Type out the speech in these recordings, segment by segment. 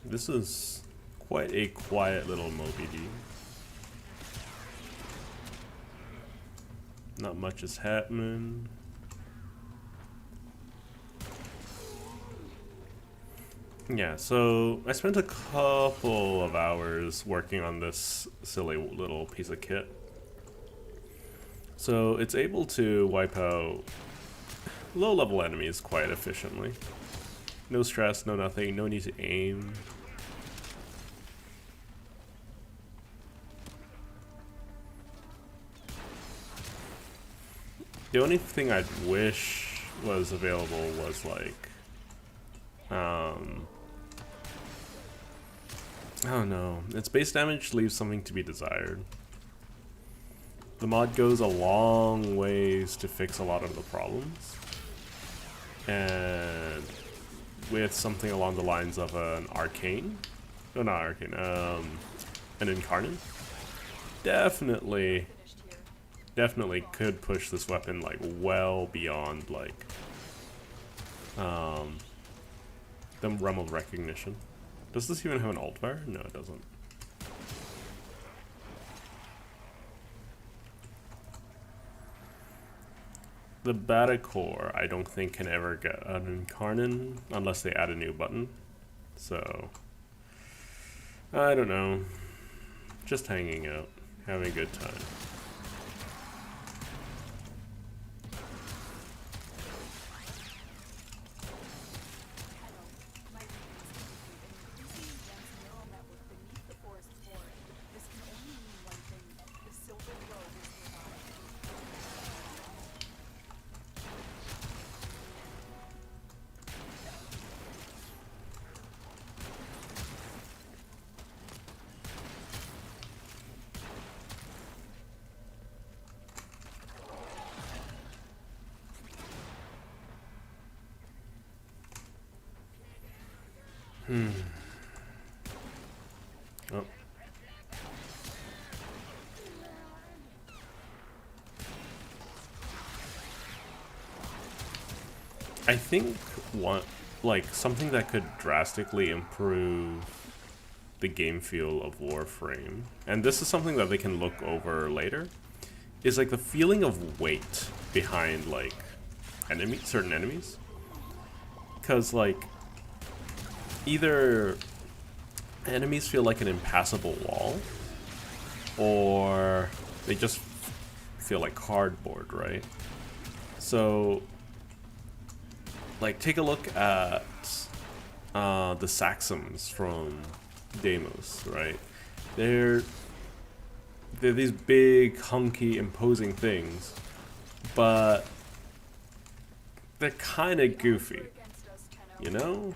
This is quite a quiet little MoBD. Not much is happening. Yeah, so I spent a couple of hours working on this silly little piece of kit. So it's able to wipe out low-level enemies quite efficiently. No stress, no nothing, no need to aim. The only thing I'd wish was available was like, I don't know. Its base damage leaves something to be desired. The mod goes a long ways to fix a lot of the problems. And with something along the lines of an arcane, no, not arcane, an incarnate, definitely could push this weapon like well beyond like the realm of recognition. Does this even have an alt bar? No, it doesn't. The Beta Core, I don't think can ever get an incarnate unless they add a new button. So, I don't know. Just hanging out, having a good time. Oh. I think something that could drastically improve the game feel of Warframe, and this is something that they can look over later, is like the feeling of weight behind like certain enemies. Because like either enemies feel like an impassable wall, or they just feel like cardboard, right? So, like, take a look at the Saxons from Deimos, right? They're these big, hunky, imposing things, but they're kind of goofy, you know?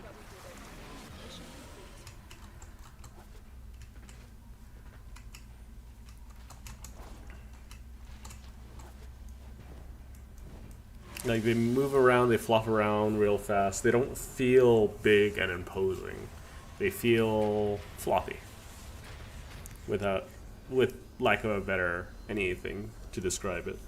Like, they move around, they flop around real fast. They don't feel big and imposing. They feel floppy. With lack of a better anything to describe it.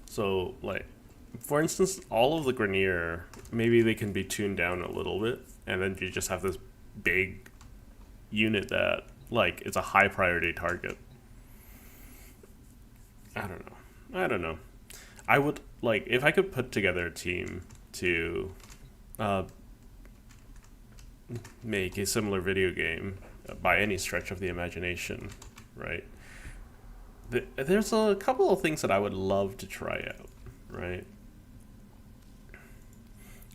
So, like, for instance, all of the Grenier, maybe they can be tuned down a little bit, and then you just have this big unit that, like, it's a high priority target. I don't know. I would, like, if I could put together a team to make a similar video game, by any stretch of the imagination, right? There's a couple of things that I would love to try out, right?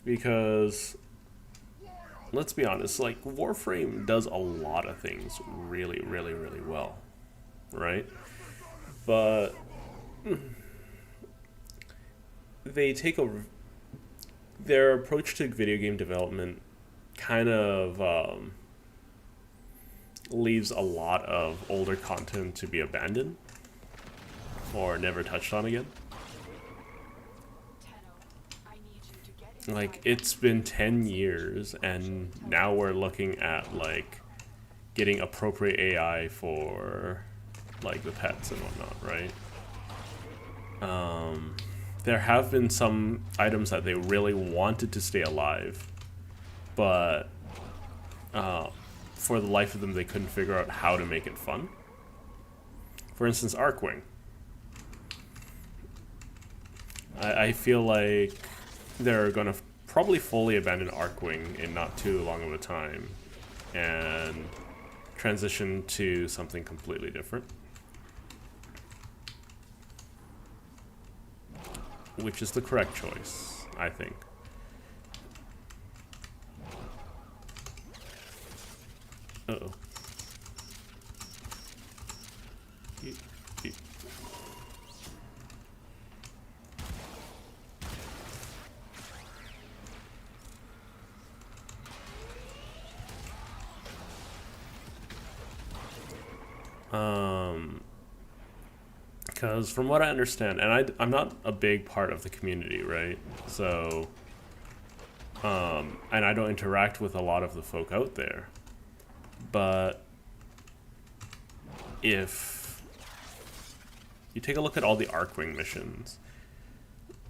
Because let's be honest, like Warframe does a lot of things really, really, really well, right? But they take a their approach to video game development kind of leaves a lot of older content to be abandoned or never touched on again. Like, it's been 10 years, and now we're looking at, like, getting appropriate AI for, like, the pets and whatnot, right? There have been some items that they really wanted to stay alive, but for the life of them, they couldn't figure out how to make it fun. For instance, Arcwing. I feel like they're going to probably fully abandon Arcwing in not too long of a time and transition to something completely different. Which is the correct choice, I think. Uh-oh. Because from what I understand, and I'm not a big part of the community, right? So, and I don't interact with a lot of the folk out there. But if you take a look at all the Arcwing missions,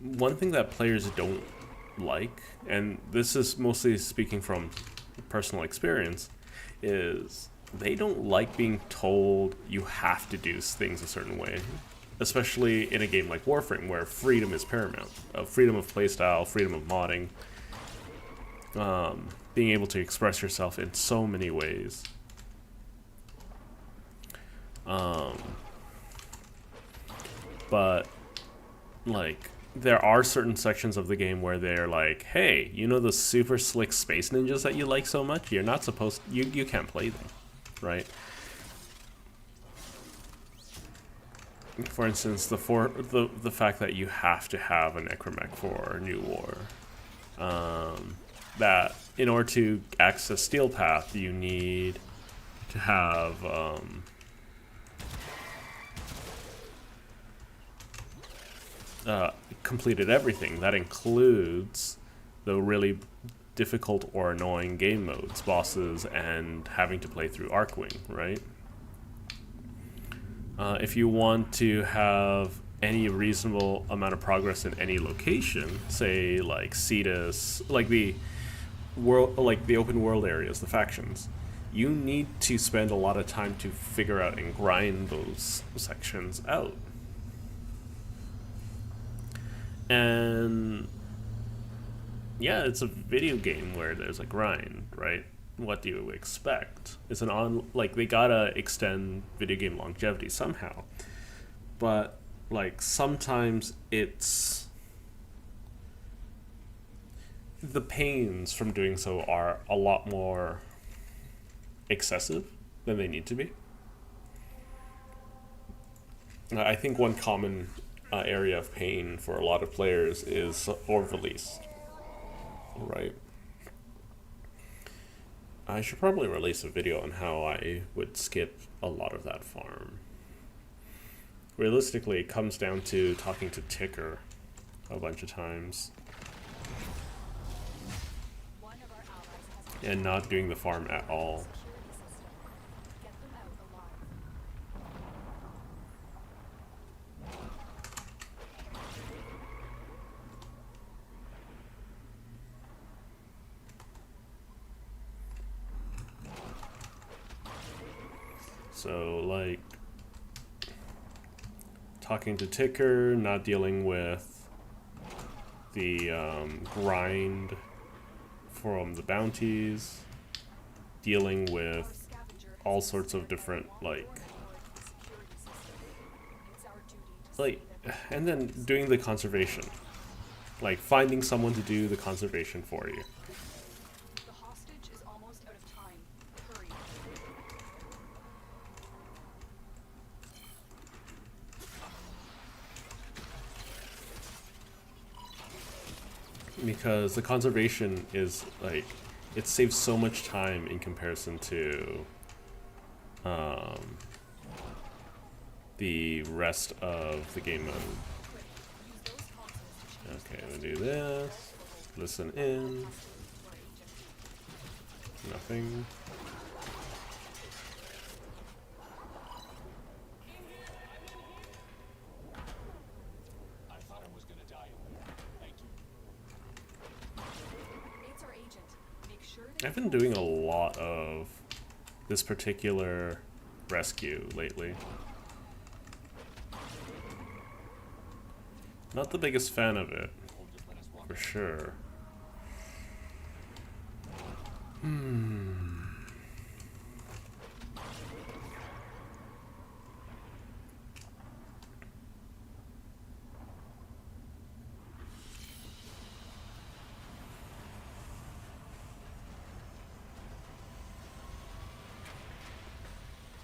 one thing that players don't like, and this is mostly speaking from personal experience, is they don't like being told you have to do things a certain way, especially in a game like Warframe, where freedom is paramount. Freedom of playstyle, freedom of modding, being able to express yourself in so many ways. But, like, there are certain sections of the game where they're like, hey, you know the super slick space ninjas that you like so much? You're not supposed... You can't play them, right? For instance, the fact that you have to have a necromech for New War. That in order to access Steel Path, you need to have completed everything. That includes the really difficult or annoying game modes, bosses, and having to play through Arcwing, right? If you want to have any reasonable amount of progress in any location, say like Cetus, like the world, like the open world areas, the factions, you need to spend a lot of time to figure out and grind those sections out. And yeah, it's a video game where there's a grind, right? What do you expect? It's like, they gotta extend video game longevity somehow. But, like, sometimes it's... the pains from doing so are a lot more excessive than they need to be. I think one common area of pain for a lot of players is orb release, right? I should probably release a video on how I would skip a lot of that farm. Realistically, it comes down to talking to Ticker a bunch of times and not doing the farm at all. So, like, talking to Ticker, not dealing with the grind from the bounties, dealing with all sorts of different like, and then doing the conservation, like finding someone to do the conservation for you. The hostage is almost out of time. Hurry. Because the conservation is like, it saves so much time in comparison to the rest of the game mode. Okay, we'll do this. Listen in. Nothing. I've been doing a lot of this particular rescue lately. Not the biggest fan of it, for sure.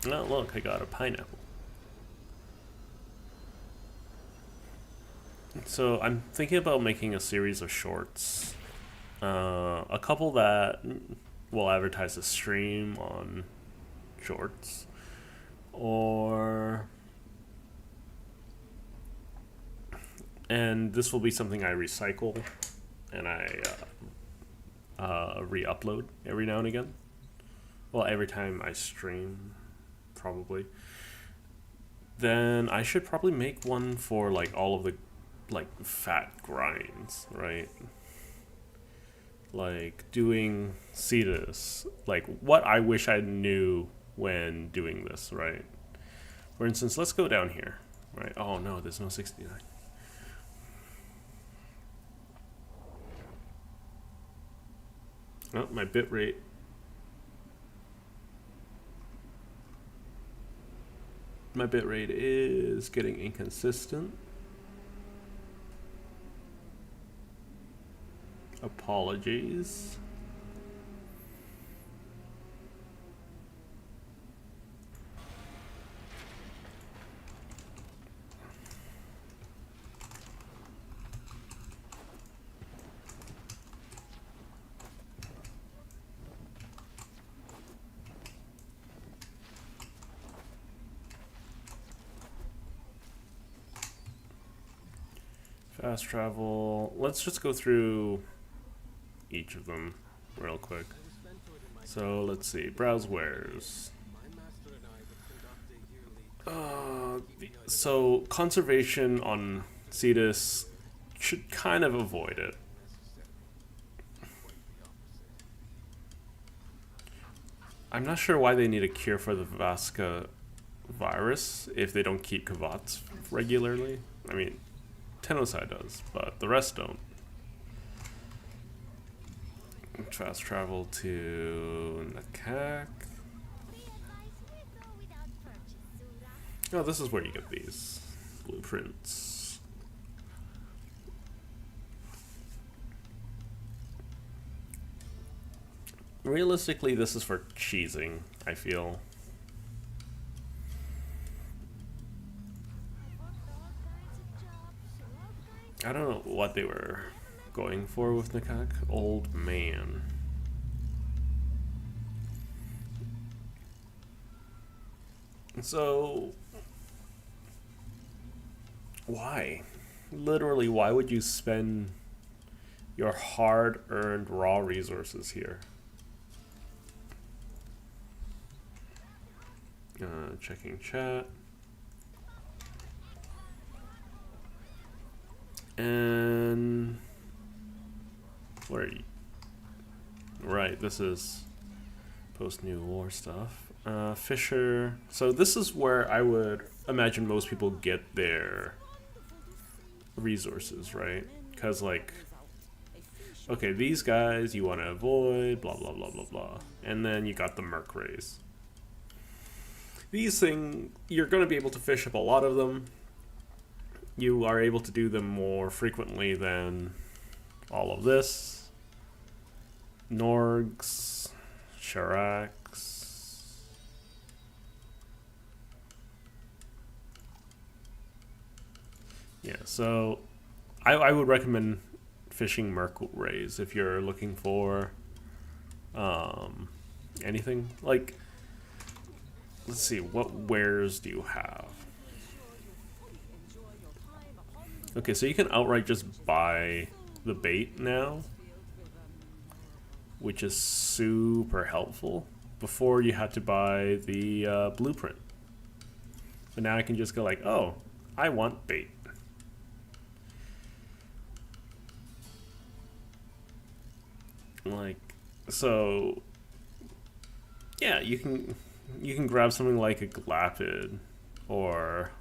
Oh, look, I got a pineapple. So I'm thinking about making a series of shorts. A couple that will advertise a stream on shorts. And this will be something I recycle and I re-upload every now and again. Well, every time I stream, probably. Then I should probably make one for like all of the fat grinds, right? Like doing Cetus, like what I wish I knew when doing this, right? For instance, let's go down here, right? Oh no, there's no 69. Oh, my bitrate. My bitrate is getting inconsistent. Apologies. Fast travel. Let's just go through each of them real quick. So let's see. Browse wares. So conservation on Cetus should kind of avoid it. I'm not sure why they need a cure for the Vasca virus if they don't keep Kavats regularly. I mean, Tenosai does, but the rest don't. Fast travel to Nakak. Oh, this is where you get these blueprints. Realistically, this is for cheesing, I feel. I don't know what they were going for with Nakak. Old man. So, why? Literally, why would you spend your hard-earned raw resources here? Checking chat. And where are you? Right, this is post new war stuff. Fisher. So this is where I would imagine most people get their resources, right? Because like, okay, these guys you want to avoid, blah blah blah blah blah, and then you got the Merc rays. these things, you're going to be able to fish up a lot of them. You are able to do them more frequently than all of this. Norgs, Sharax. Yeah, so I would recommend fishing Merc Rays if you're looking for anything. Like, let's see, what wares do you have? Okay, so you can outright just buy the bait now, which is super helpful. Before you had to buy the blueprint. But now I can just go like, oh, I want bait. Like, so yeah, you can grab something like a Glapid or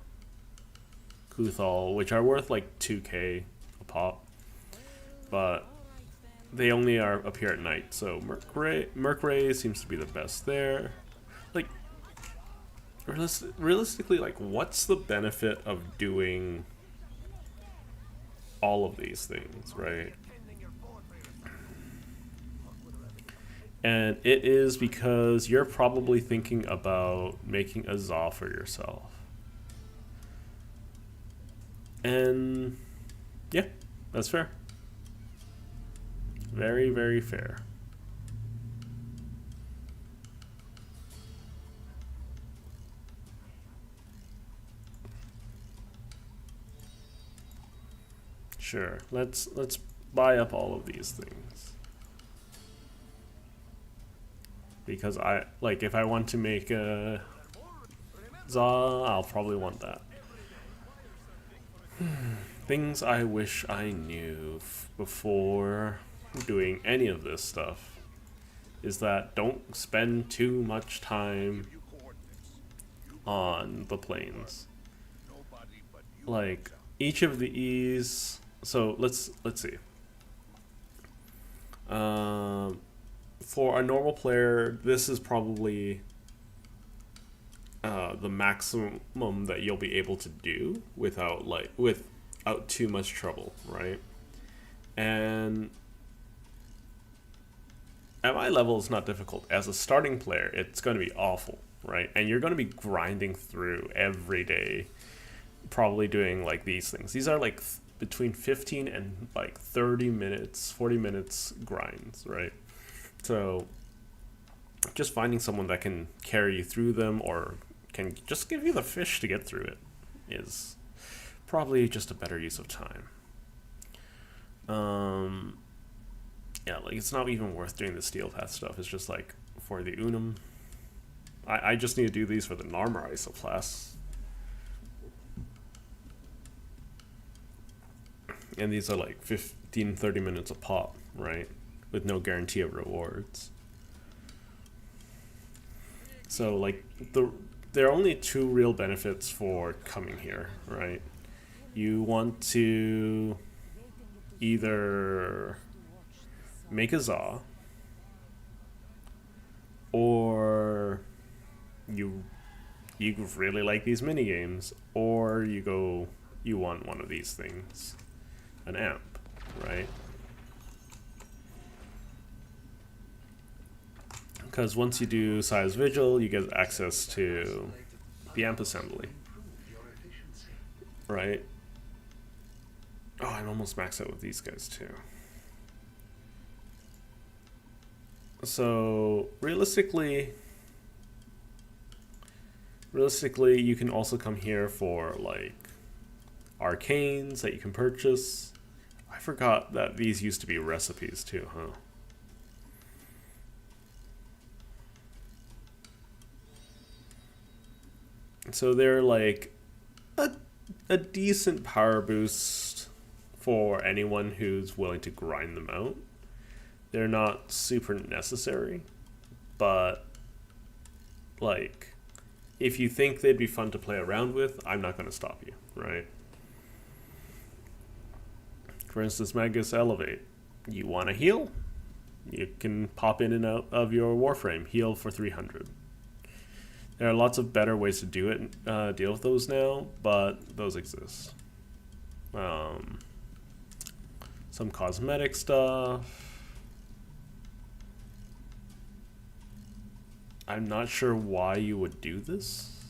Kuthal, which are worth like 2k a pop, but they only are up here at night. So Merc Ray seems to be the best there. Like, realistically, like, what's the benefit of doing all of these things, right? And it is because you're probably thinking about making a Za for yourself. And yeah, that's fair. Very, very fair. Sure, let's buy up all of these things. Because if I want to make a Za, I'll probably want that. Things I wish I knew before doing any of this stuff is that don't spend too much time on the planes. Like, each of these, so let's see. For a normal player, this is probably the maximum that you'll be able to do without too much trouble, right? And at my level, it's not difficult. As a starting player, it's going to be awful, right? And you're going to be grinding through every day, probably doing like these things. These are like between 15 and like 30 minutes, 40 minutes grinds, right? So just finding someone that can carry you through them or can just give you the fish to get through it is probably just a better use of time. Yeah, like, it's not even worth doing the Steel Path stuff. It's just like for the Unum. I just need to do these for the Narmer Isoplast. And these are like 15-30 minutes a pop, right? With no guarantee of rewards. So like there are only two real benefits for coming here, right? You want to either make a Za, or you really like these mini games, or you want one of these things, an amp, right? Because once you do Size Vigil, you get access to the amp assembly, right? Oh, I'm almost maxed out with these guys too. So realistically, you can also come here for like arcanes that you can purchase. I forgot that these used to be recipes too, huh? So they're like a decent power boost for anyone who's willing to grind them out. They're not super necessary, but like, if you think they'd be fun to play around with, I'm not going to stop you, right? For instance, Magus Elevate. You want to heal? You can pop in and out of your Warframe, heal for 300. There are lots of better ways to do it, deal with those now, but those exist. Some cosmetic stuff. I'm not sure why you would do this.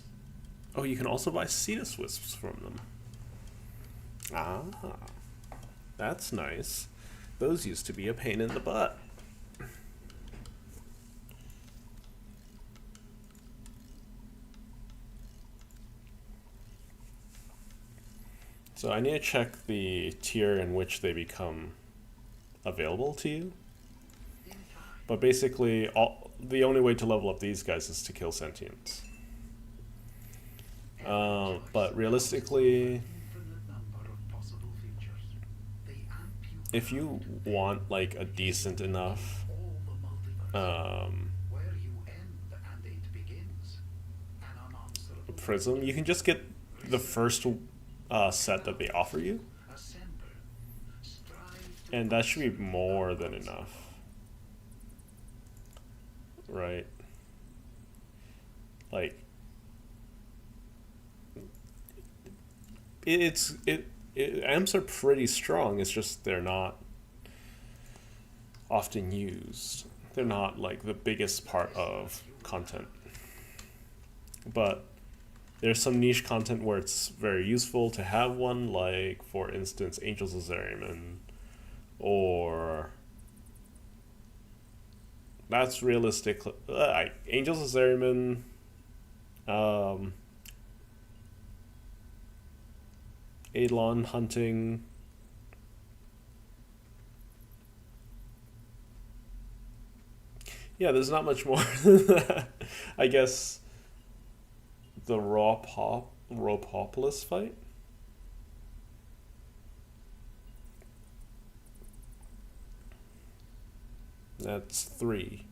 Oh, you can also buy Cetus Wisps from them. Ah, that's nice. Those used to be a pain in the butt. So I need to check the tier in which they become available to you. But basically, the only way to level up these guys is to kill sentients. But realistically, if you want like a decent enough prism, you can just get the first set that they offer you, and that should be more than enough, right? Like amps are pretty strong. It's just they're not often used. They're not like the biggest part of content, but there's some niche content where it's very useful to have one, like, for instance, Angels of Zariman, or that's realistic. Angels of Zariman, Eidolon hunting, yeah, there's not much more than that. I guess the Ropopolis fight. That's 3.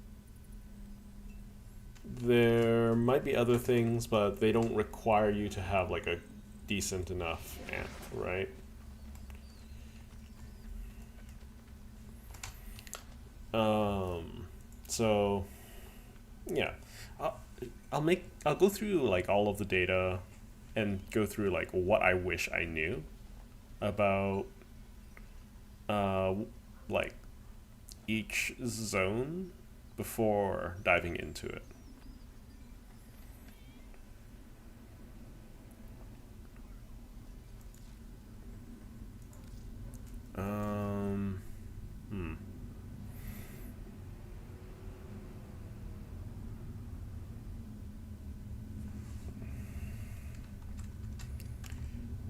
There might be other things, but they don't require you to have like a decent enough amp, right? So yeah, I'll go through like all of the data and go through like what I wish I knew about like each zone before diving into it.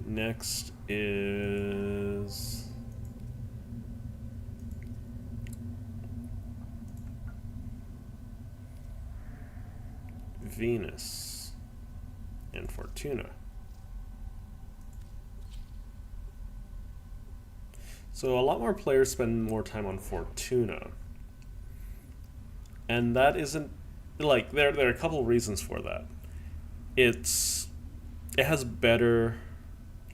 Next is Venus and Fortuna. So a lot more players spend more time on Fortuna. And that isn't like there are a couple reasons for that. It has better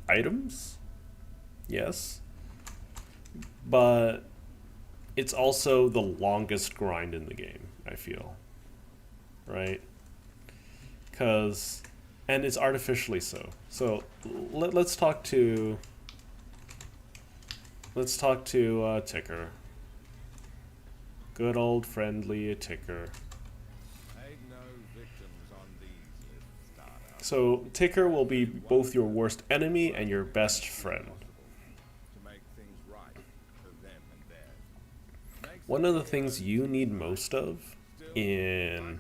items, yes, but it's also the longest grind in the game, I feel, right? And it's artificially so. So let's talk to Ticker. Good old friendly Ticker. So Ticker will be both your worst enemy and your best friend. One of the things you need most of in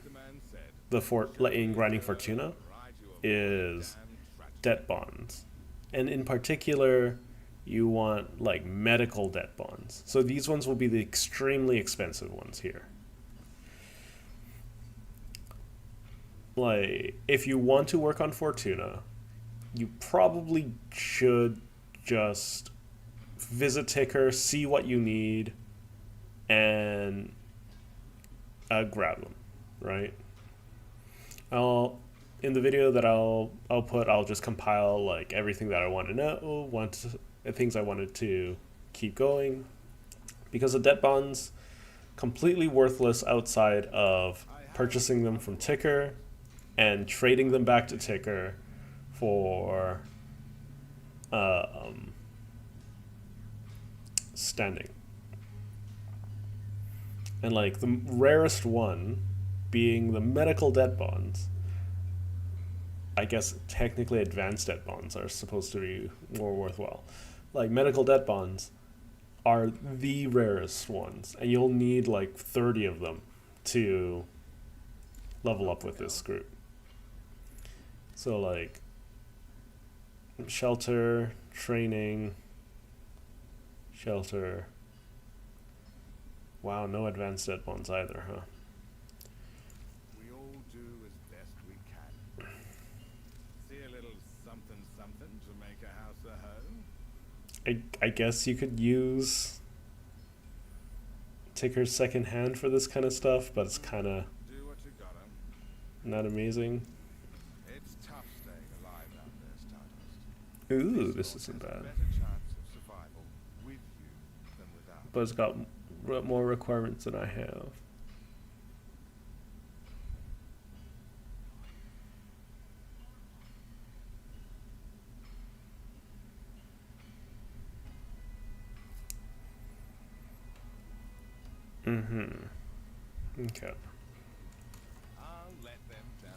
grinding Fortuna is debt bonds, and in particular, you want like medical debt bonds. So these ones will be the extremely expensive ones here. Like, if you want to work on Fortuna, you probably should just visit Ticker, see what you need, and grab them, right? In the video that I'll put, I'll just compile like everything that I want to know, things I wanted to keep going, because the debt bonds completely worthless outside of purchasing them from Ticker and trading them back to Ticker for standing. And like the rarest one being the medical debt bonds. I guess technically advanced debt bonds are supposed to be more worthwhile. Like medical debt bonds are the rarest ones, and you'll need like 30 of them to level up with this group. So like shelter, training, shelter. Wow, no advanced debt bonds either, huh? We all do as best we can. See a little something something to make a house a home? I guess you could use Ticker's second hand for this kind of stuff, but it's kind of Do what you gotta. not amazing. It's tough staying alive out there, Stardust. Ooh, this isn't Has a bad. better chance of survival with you than without. But it's got more requirements than I have. Mm-hmm. Okay. I'll let them down.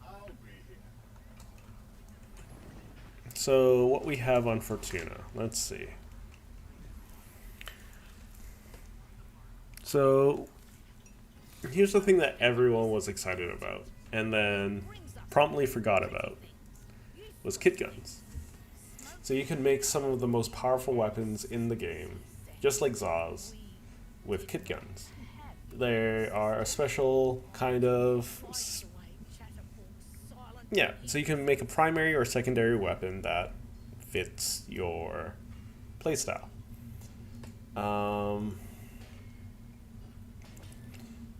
I'll be here. So what we have on Fortuna, let's see. So here's the thing that everyone was excited about and then promptly forgot about was kit guns. So you can make some of the most powerful weapons in the game, just like Zaz, with kit guns. They are a special kind of yeah, so you can make a primary or secondary weapon that fits your playstyle.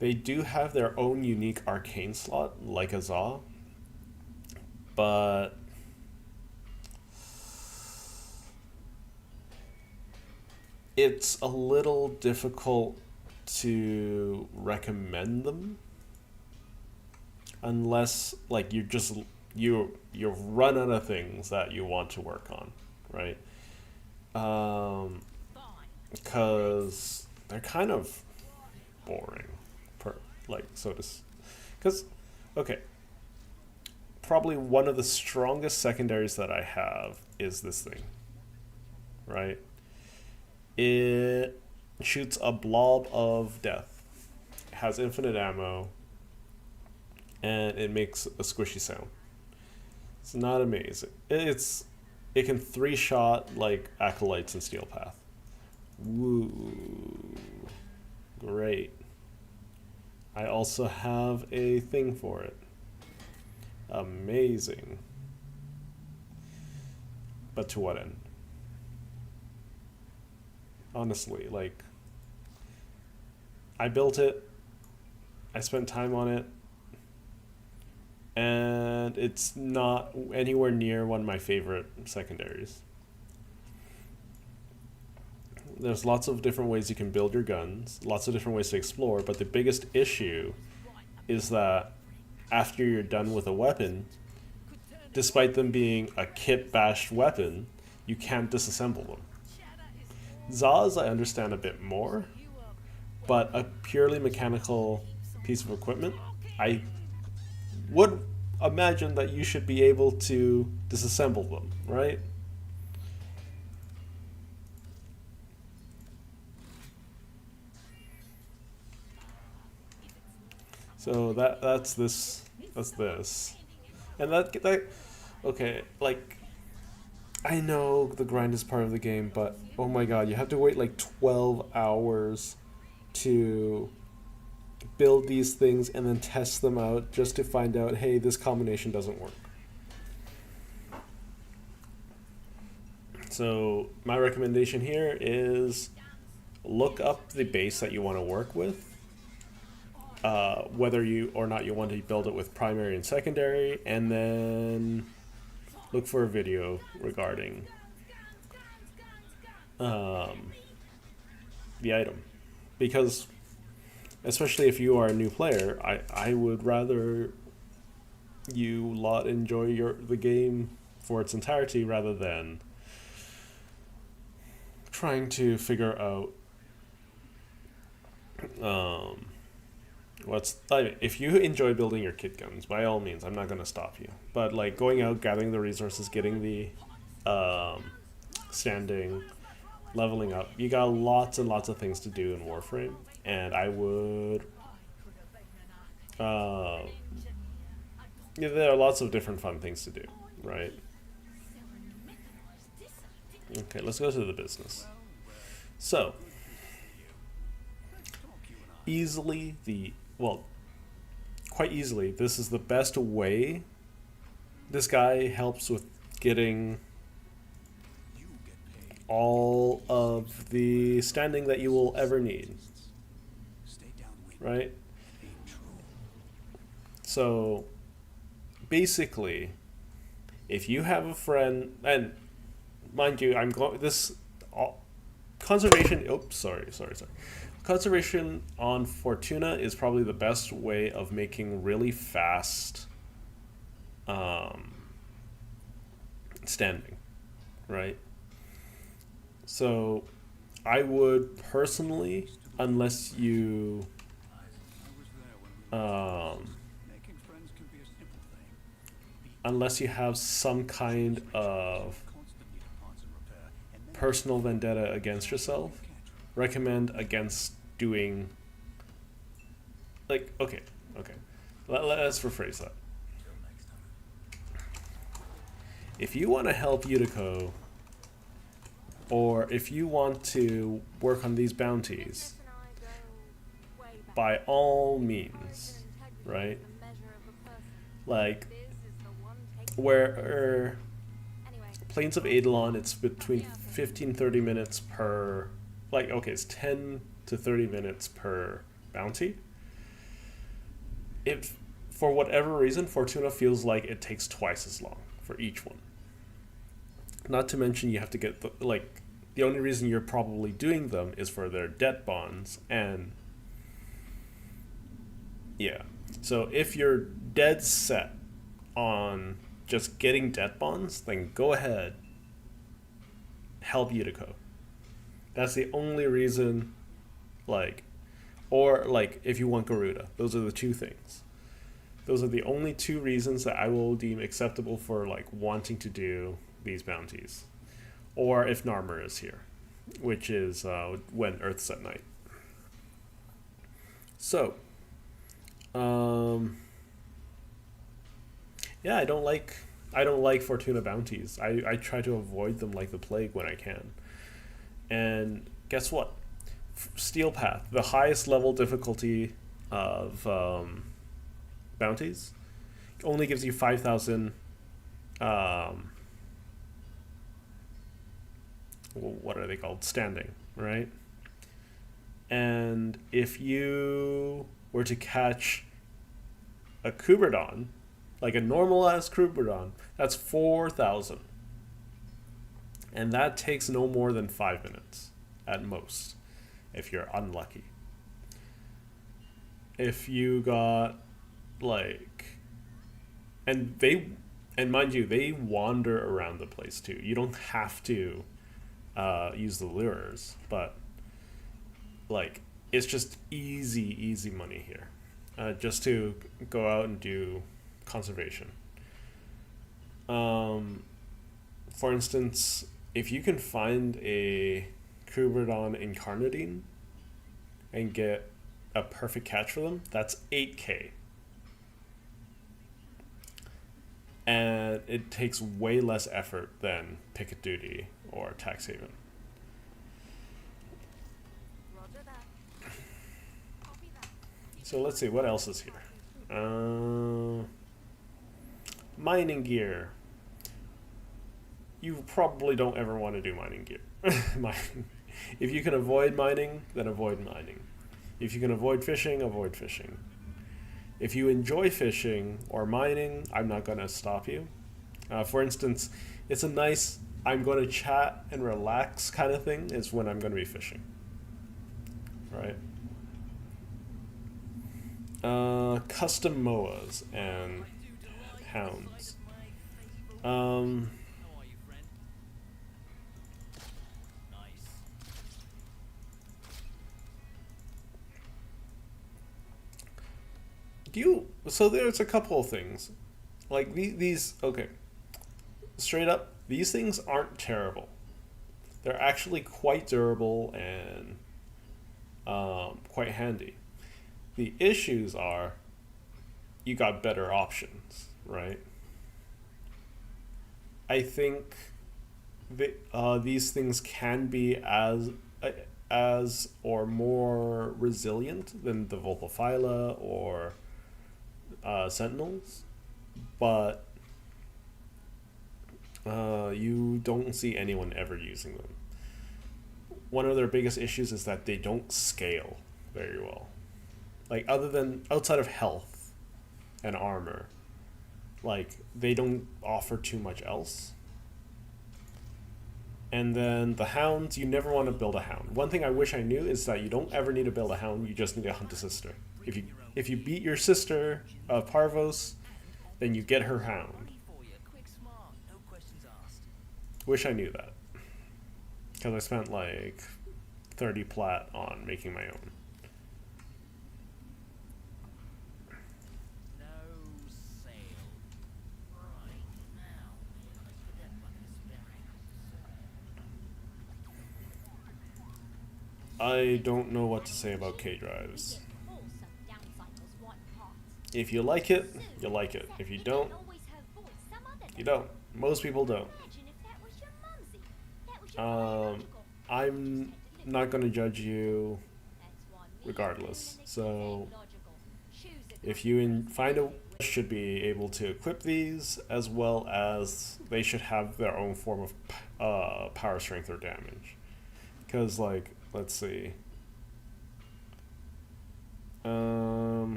They do have their own unique arcane slot, like a Za, but it's a little difficult to recommend them unless like you run out of things that you want to work on, right? Because they're kind of boring, because okay, probably one of the strongest secondaries that I have is this thing, right? It shoots a blob of death, has infinite ammo, and it makes a squishy sound. It's not amazing. It can 3-shot like acolytes and steel path. Woo, great. I also have a thing for it. Amazing. But to what end? Honestly, like, I built it, I spent time on it, and it's not anywhere near one of my favorite secondaries. There's lots of different ways you can build your guns, lots of different ways to explore, but the biggest issue is that after you're done with a weapon, despite them being a kit-bashed weapon, you can't disassemble them. Zaz, I understand a bit more, but a purely mechanical piece of equipment, I would imagine that you should be able to disassemble them, right? So that's this, and that okay, like, I know the grind is part of the game, but oh my god, you have to wait like 12 hours to build these things and then test them out just to find out, hey, this combination doesn't work. So my recommendation here is look up the base that you want to work with, whether you or not you want to build it with primary and secondary, and then look for a video regarding the item. Because especially if you are a new player, I would rather you lot enjoy the game for its entirety rather than trying to figure out if you enjoy building your kit guns, by all means, I'm not going to stop you. But like going out, gathering the resources, getting the standing, leveling up, you got lots and lots of things to do in Warframe, and I would yeah, there are lots of different fun things to do, right? Okay, let's go to the business. So, easily quite easily, this is the best way. This guy helps with getting all of the standing that you will ever need, right? So basically, if you have a friend, and mind you, I'm going this conservation. Oops, sorry. Conservation on Fortuna is probably the best way of making really fast standing, right? So I would personally, unless you unless you have some kind of personal vendetta against yourself, recommend against doing okay. Let's rephrase that. If you want to help Yutiko, or if you want to work on these bounties, by all means, right? Like, where Plains of Eidolon, it's between 15-30 minutes per, it's 10 to 30 minutes per bounty. If, for whatever reason, Fortuna feels like it takes twice as long for each one. Not to mention you have to get the only reason you're probably doing them is for their debt bonds, and yeah. So if you're dead set on just getting debt bonds, then go ahead, help Yutiko. That's the only reason, or if you want Garuda. Those are the two things. Those are the only two reasons that I will deem acceptable for wanting to do these bounties. Or if Narmer is here, which is when Earth's at night. So, yeah, I don't like Fortuna bounties. I try to avoid them like the plague when I can. And guess what? Steel Path, the highest level difficulty of bounties, only gives you 5,000. What are they called? Standing, right? And if you were to catch a Kuberdon, like a normal ass Kuberdon, that's 4,000. And that takes no more than 5 minutes at most, if you're unlucky. If you got and mind you, they wander around the place too. You don't have to use the lures, but it's just easy money here, just to go out and do conservation. For instance, if you can find a Kuberdon Incarnadine and get a perfect catch for them, that's 8k. And it takes way less effort than Picket Duty or Tax Haven. So let's see, what else is here? Mining gear. You probably don't ever want to do mining gear. If you can avoid mining, then avoid mining. If you can avoid fishing, avoid fishing. If you enjoy fishing or mining, I'm not going to stop you. For instance, it's a nice, I'm going to chat and relax kind of thing is when I'm going to be fishing. Right? Custom MOAs and hounds. How are you, friend? Nice. So there's a couple of things. Like these okay. Straight up, these things aren't terrible. They're actually quite durable and quite handy. The issues are you got better options, right? I think these things can be as or more resilient than the Volpophyla or Sentinels, but you don't see anyone ever using them. One of their biggest issues is that they don't scale very well. Like outside of health and armor, like they don't offer too much else. And then the hounds, you never want to build a hound. One thing I wish I knew is that you don't ever need to build a hound, you just need to hunt a sister. If you beat your sister, Parvos, then you get her hound. Ready for you. Quick, smart. No questions asked. Wish I knew that. Because I spent like 30 plat on making my own. No sale. Right now. Let's put that bucket of spare. I don't know what to say about K-Drives. Wholesome down cycles want parts. If you like it, you like it. If you don't, you don't. Most people don't. Imagine if that was your mumsy. That was your I'm not going to judge you That's one regardless. million So logical. Choose it. if you find a should be able to equip these, as well as they should have their own form of power, strength, or damage. Because, like, let's see.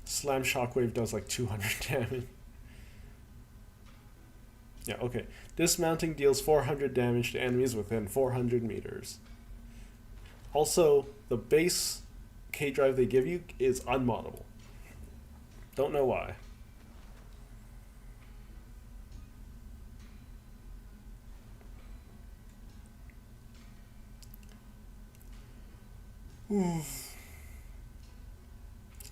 Slam Shockwave does like 200 damage. Yeah, okay. Dismounting deals 400 damage to enemies within 400 meters. Also, the base K-Drive they give you is unmoddable. Don't know why.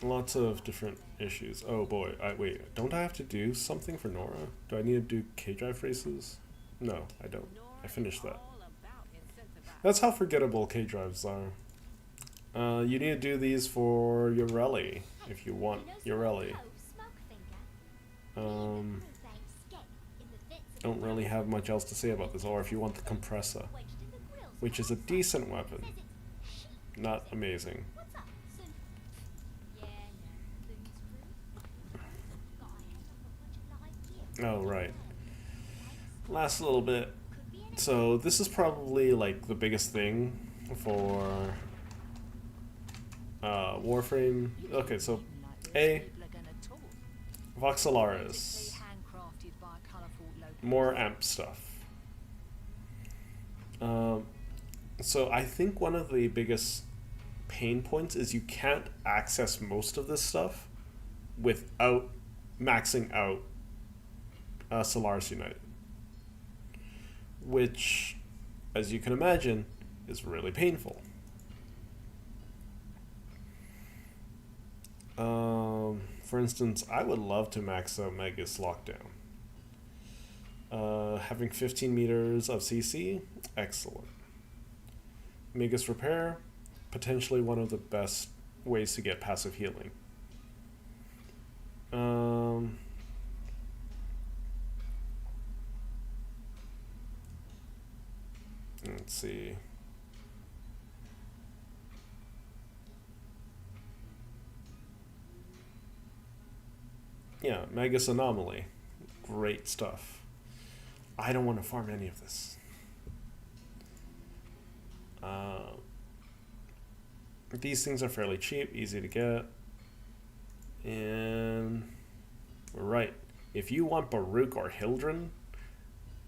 Lots of different issues. Oh boy, wait, don't I have to do something for Nora? Do I need to do K-Drive races? No, I don't. I finished that. That's how forgettable K-Drives are. You need to do these for Yorelli, if you want Yorelli. Don't really have much else to say about this, or if you want the Compressor, which is a decent weapon. Not amazing. Oh, right. Last little bit. So this is probably like the biggest thing for Warframe. Okay, so A, Voxelaris. More amp stuff. So I think one of the biggest pain points is you can't access most of this stuff without maxing out Solaris United, which, as you can imagine, is really painful. For instance, I would love to max out Megas Lockdown. Having 15 meters of CC, excellent. Megas Repair, potentially one of the best ways to get passive healing. Let's see. Yeah, Magus Anomaly. Great stuff. I don't want to farm any of this. These things are fairly cheap, easy to get. And right, if you want Baruch or Hildren,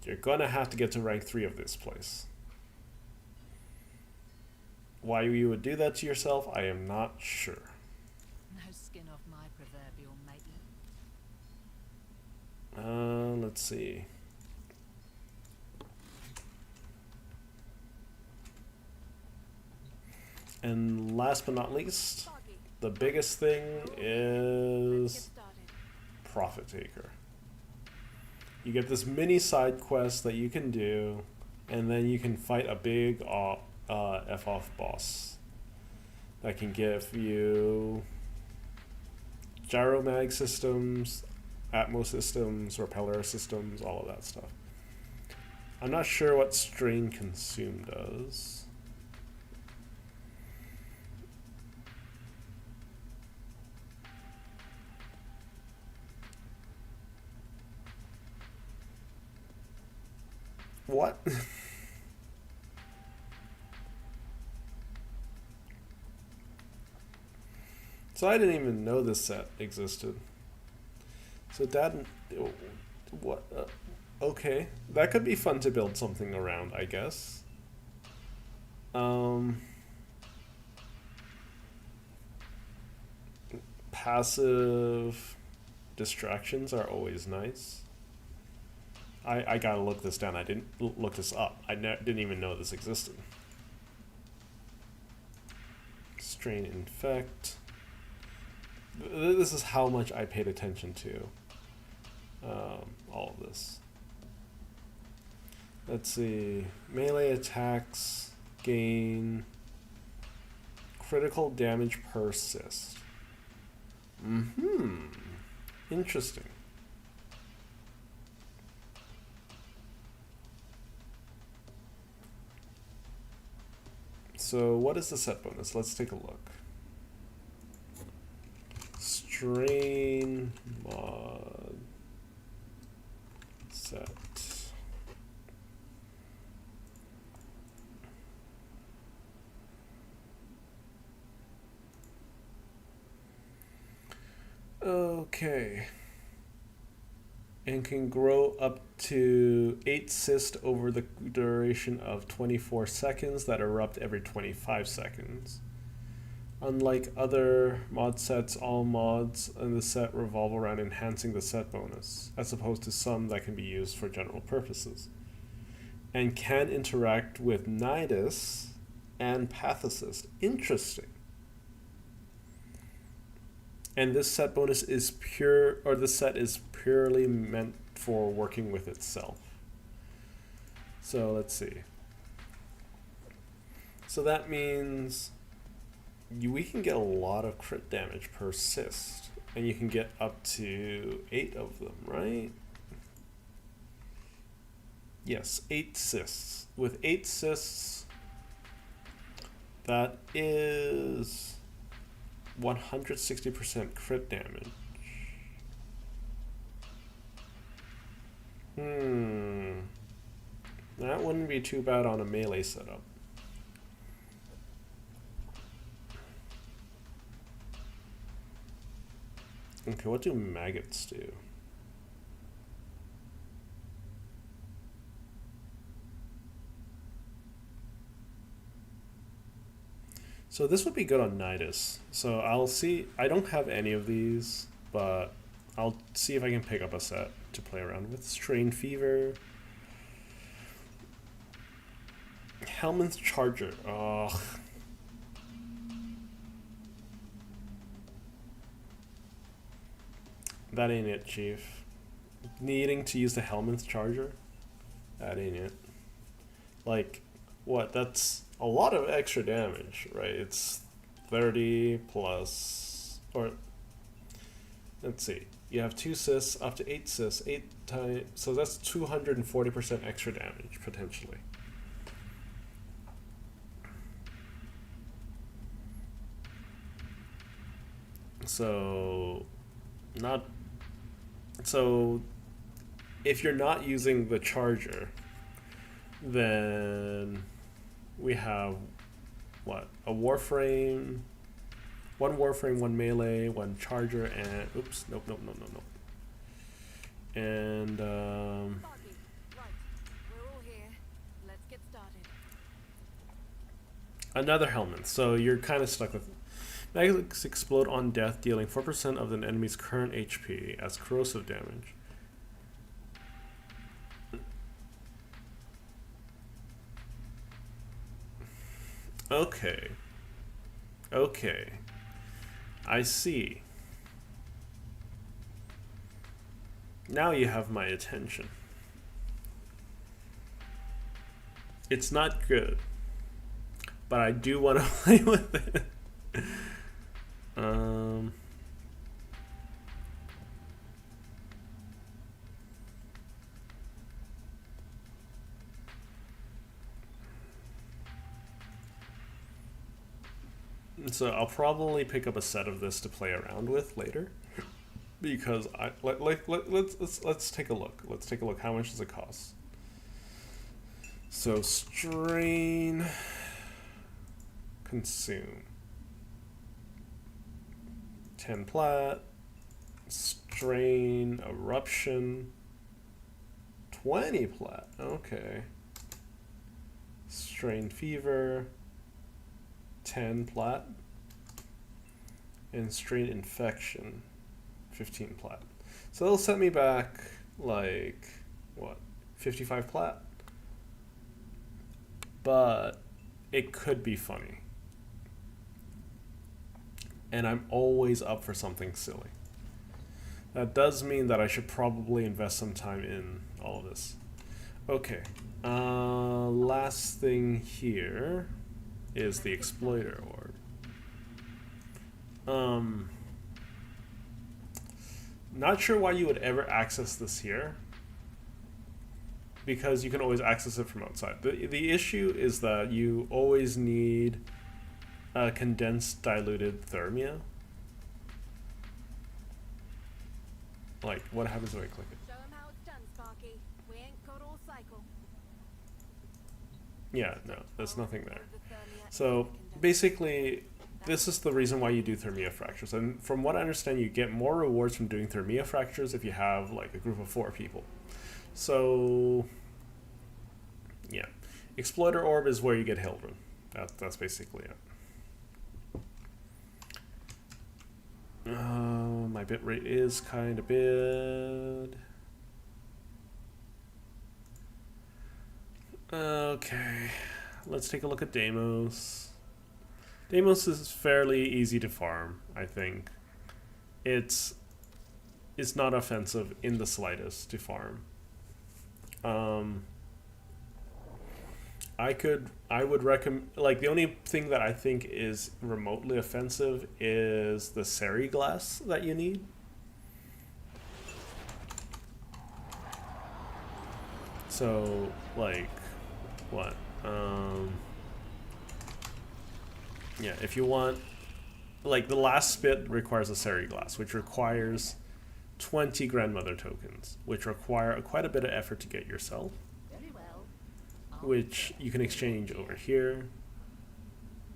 you're gonna have to get to rank 3 of this place. Why you would do that to yourself, I am not sure. No skin off my proverbial matey. Let's see. And last but not least, Foggy. the biggest thing Let's get is started. Profit Taker. You get this mini side quest that you can do, and then you can fight a big F-off boss that can give you gyromag systems, Atmo systems, repeller systems, all of that stuff. I'm not sure what Strain Consume does. What? So I didn't even know this set existed. So Dad, what? Okay, that could be fun to build something around, I guess. Passive distractions are always nice. I gotta look this down. I didn't look this up. I didn't even know this existed. Strain Infect. This is how much I paid attention to all of this. Let's see. Melee attacks gain critical damage persist. Interesting. So what is the set bonus? Let's take a look. Strain mod set. Okay. And can grow up to 8 cysts over the duration of 24 seconds that erupt every 25 seconds. Unlike other mod sets, all mods in the set revolve around enhancing the set bonus, as opposed to some that can be used for general purposes, and can interact with Nidus and Pathicist. Interesting. And this set bonus is pure, or the set is purely meant for working with itself. So let's see. So that means we can get a lot of crit damage per cyst, and you can get up to 8 of them, right? Yes, 8 cysts. With 8 cysts, that is 160% crit damage. That wouldn't be too bad on a melee setup. Okay, what do maggots do? So this would be good on Nidus. So I'll see. I don't have any of these, but I'll see if I can pick up a set to play around with. Strain Fever. Helmand's Charger. Ugh. That ain't it, Chief. Needing to use the Helmand's Charger? That ain't it. Like, what? That's a lot of extra damage, right? It's 30 plus, or let's see. You have 2 cysts, up to 8 cysts, 8 times, so that's 240% extra damage, potentially. So, if you're not using the charger, then we have, what, a Warframe, one Warframe, one melee, one charger, and, oops, nope. And, Foggy. Right. We're all here. Let's get started. another helmet, so you're kind of stuck with. Mags explode on death, dealing 4% of an enemy's current HP as corrosive damage. Okay. Okay. I see. Now you have my attention. It's not good, but I do want to play with it. So I'll probably pick up a set of this to play around with later, because let's take a look. Let's take a look. How much does it cost? So strain, consume, 10 plat, strain, eruption, 20 plat. Okay. Strain fever, 10 plat, and strain infection, 15 plat. So it'll set me back like what, 55 plat? But it could be funny. And I'm always up for something silly. That does mean that I should probably invest some time in all of this. Okay. Last thing here is the exploiter orb. Not sure why you would ever access this here, because you can always access it from outside. The issue is that you always need a condensed diluted thermia. Like, what happens when I click it? Show 'em how it's done, Sparky. We ain't got all cycle. Yeah, no, there's nothing there. The thermia So is condensed. basically, this is the reason why you do thermia fractures. And from what I understand, you get more rewards from doing thermia fractures if you have like a group of 4 people. So yeah, exploiter orb is where you get Hildren. That's basically it. My bitrate is kind of bad. Okay, let's take a look at Deimos. Deimos is fairly easy to farm, I think. It's not offensive in the slightest to farm. I would recommend, like, the only thing that I think is remotely offensive is the Seri glass that you need. So, like, what? Yeah, if you want, like, the last spit requires a Seri glass, which requires 20 grandmother tokens, which require quite a bit of effort to get yourself, Very well. which you can exchange over here.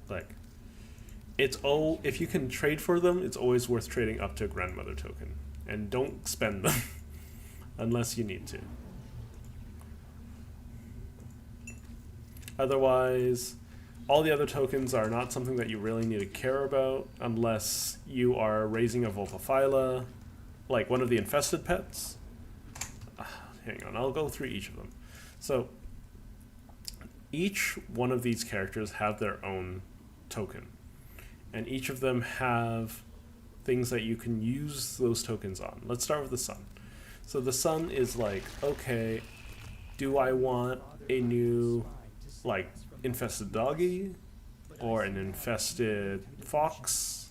Like, it's all, if you can trade for them, it's always worth trading up to a grandmother token, and don't spend them unless you need to. Otherwise, all the other tokens are not something that you really need to care about unless you are raising a Volpaphyla, like one of the infested pets. Hang on, I'll go through each of them. So, each one of these characters have their own token, and each of them have things that you can use those tokens on. Let's start with the sun. So the sun is like, okay, do I want a new, like, infested doggy or an infested fox?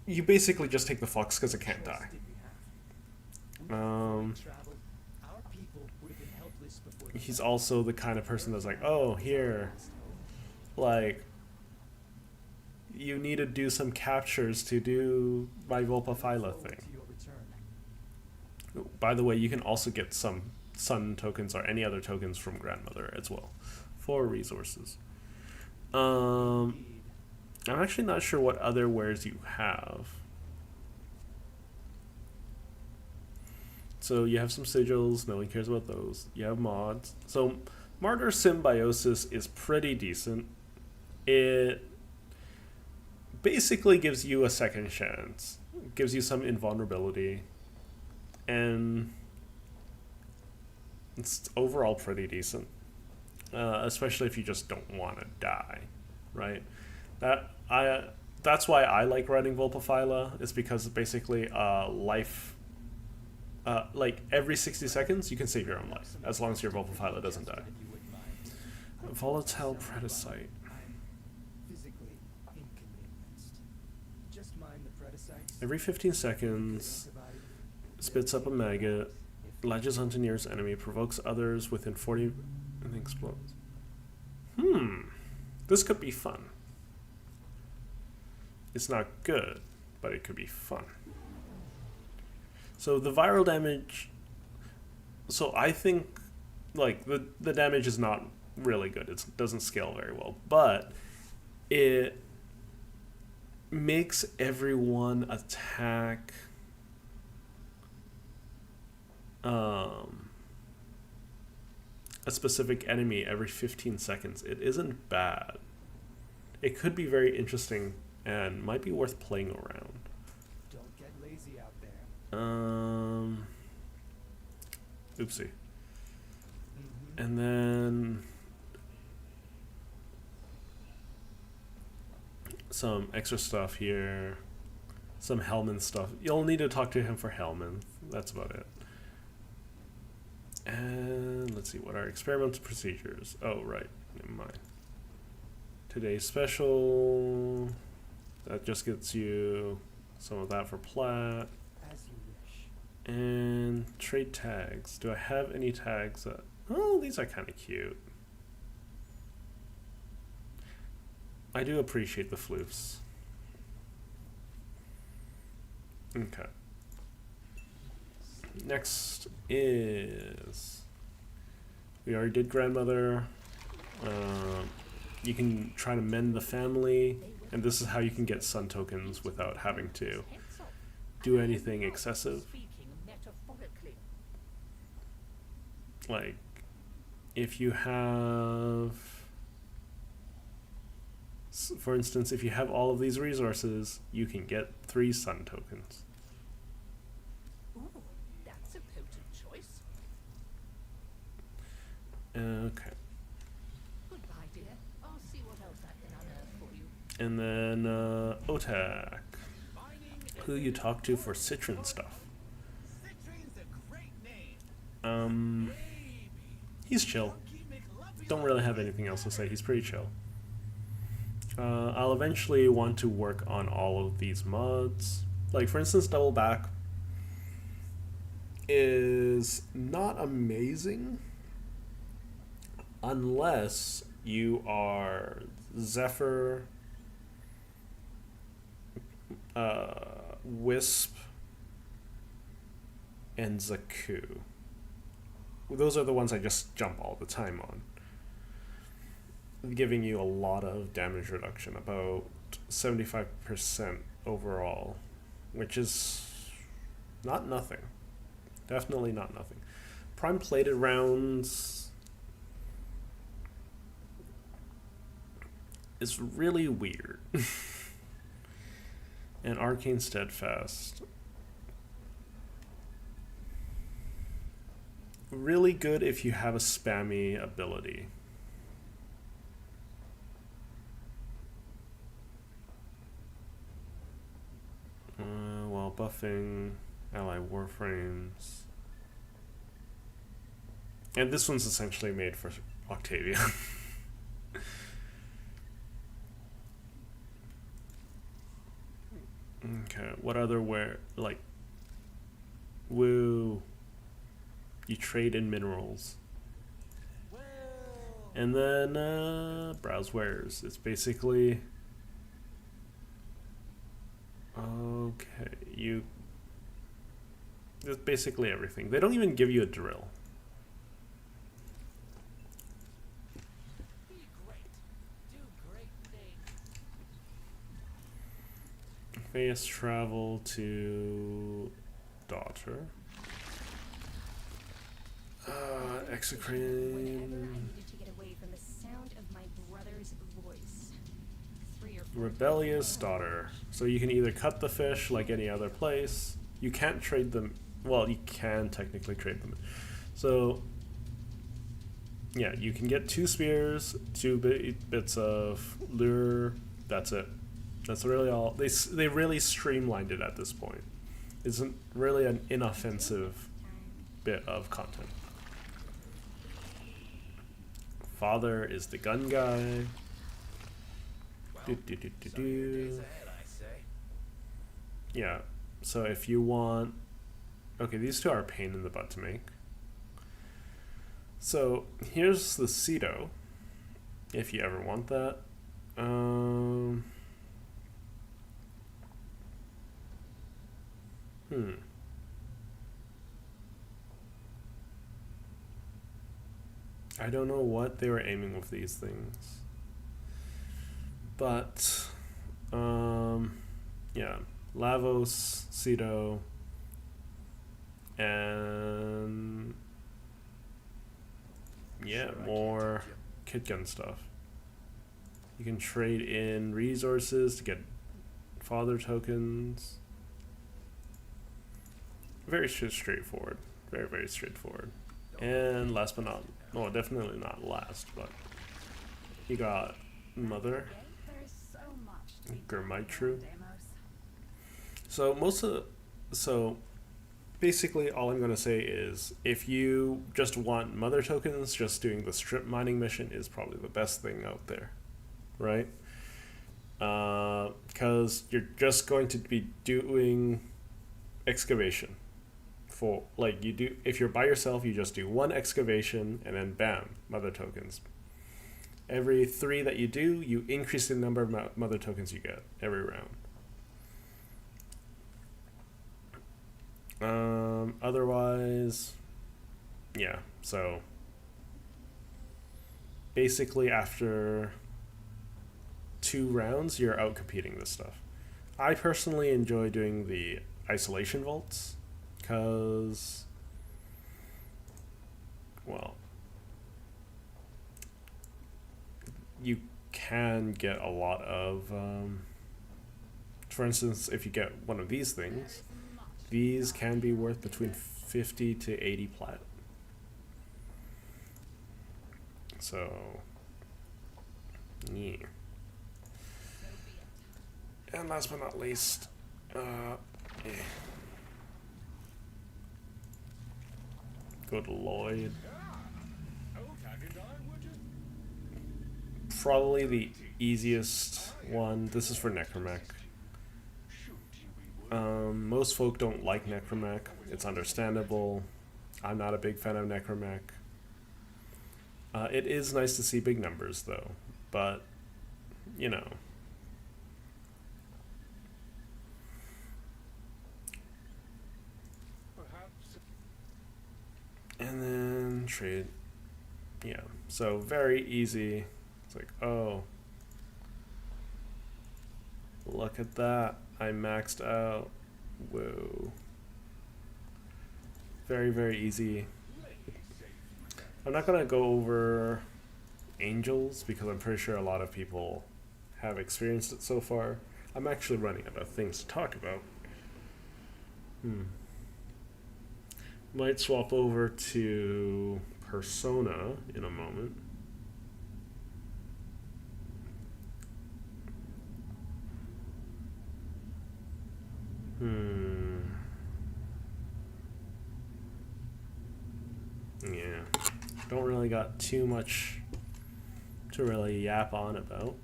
You basically just take the fox because it can't die. He's also the kind of person that's like, oh, here, like, you need to do some captures to do my Volpaphyla thing. By the way, you can also get some sun tokens or any other tokens from grandmother as well for resources. I'm actually not sure what other wares you have. So you have some sigils, no one cares about those. You have mods. So Martyr Symbiosis is pretty decent. It basically gives you a second chance. It gives you some invulnerability. And it's overall pretty decent. especially if you just don't want to die, right? That's why I like running Volpaphyla, is because basically life, like every 60 seconds you can save your own life as long as your Volpaphyla doesn't die. Volatile Predacite. Physically inconvenienced. Just mind the Predicites. Every 15 seconds, spits up a maggot, latches onto nearest enemy, provokes others within 40, and explodes. This could be fun. It's not good, but it could be fun. So the viral damage, so I think like the damage is not really good. It doesn't scale very well, but it makes everyone attack a specific enemy every 15 seconds. It isn't bad. It could be very interesting and might be worth playing around. Don't get lazy out there. Oopsie. And then some extra stuff here. Some Hellman stuff. You'll need to talk to him for Hellman. That's about it. And let's see, what are experimental procedures? Oh, right. Never mind. Today's special. That just gets you some of that for plat. As you wish. And trade tags. Do I have any tags that... Oh, these are kind of cute. I do appreciate the floofs. Okay. Next is... We already did grandmother. You can try to mend the family. And this is how you can get sun tokens without having to do anything excessive. Like, if you have, for instance, if you have all of these resources, you can get 3 sun tokens. Ooh, that's a potent choice. Okay. Goodbye, dear. I'll see what else I can unearth for you. And then Otak, who you talk to for Citron stuff. Citron's a great name. He's chill. Don't really have anything else to say. He's pretty chill. I'll eventually want to work on all of these mods. Like, for instance, Double Back is not amazing unless you are Zephyr, Wisp, and Zaku. Those are the ones I just jump all the time on, giving you a lot of damage reduction, about 75% overall, which is not nothing. Definitely not nothing. Prime plated rounds is really weird. And Arcane Steadfast, really good if you have a spammy ability. While buffing ally warframes. And this one's essentially made for Octavia. Okay, what other woo. You trade in minerals. And then browse wares. It's basically it's basically everything. They don't even give you a drill. Be great. Do great things. Fast travel to daughter. Execrate. Whenever I needed to get away from the sound of my brother's voice. 3 or 4 Rebellious daughter. So you can either cut the fish like any other place. You can't trade them. Well, you can technically trade them. So yeah, you can get 2 spears, 2 bits of lure. That's it. That's really all. They really streamlined it at this point. It's really an inoffensive bit of content. Father is the gun guy. Days ahead, I say. Yeah, so if you want... Okay, these two are a pain in the butt to make. So, here's the Cedo, if you ever want that. I don't know what they were aiming with these things. But, yeah, Lavos, Cedo, and yeah, more kit gun stuff. You can trade in resources to get father tokens. Very straightforward. Very, very straightforward. And last but not, well, definitely not last, but you got Mother, Germitru. So basically all I'm going to say is if you just want Mother tokens, just doing the strip mining mission is probably the best thing out there, right? Because you're just going to be doing excavation. For like you do, if you're by yourself, you just do 1 excavation and then bam, Mother tokens. Every 3 that you do, you increase the number of Mother tokens you get every round. Otherwise, yeah, so basically after 2 rounds, you're out competing this stuff. I personally enjoy doing the isolation vaults because, well, you can get a lot of, for instance, if you get one of these things, these can be worth between 50 to 80 plat. So, yeah. And last but not least, yeah. Go to Lloyd. Probably the easiest one. This is for Necromech. Most folk don't like Necromech. It's understandable. I'm not a big fan of Necromech. It is nice to see big numbers, though. But, you know. And then trade. Yeah, so very easy. It's like, oh, look at that. I maxed out. Whoa. Very, very easy. I'm not going to go over angels because I'm pretty sure a lot of people have experienced it so far. I'm actually running out of things to talk about. Might swap over to Persona in a moment. Yeah. Don't really got too much to really yap on about.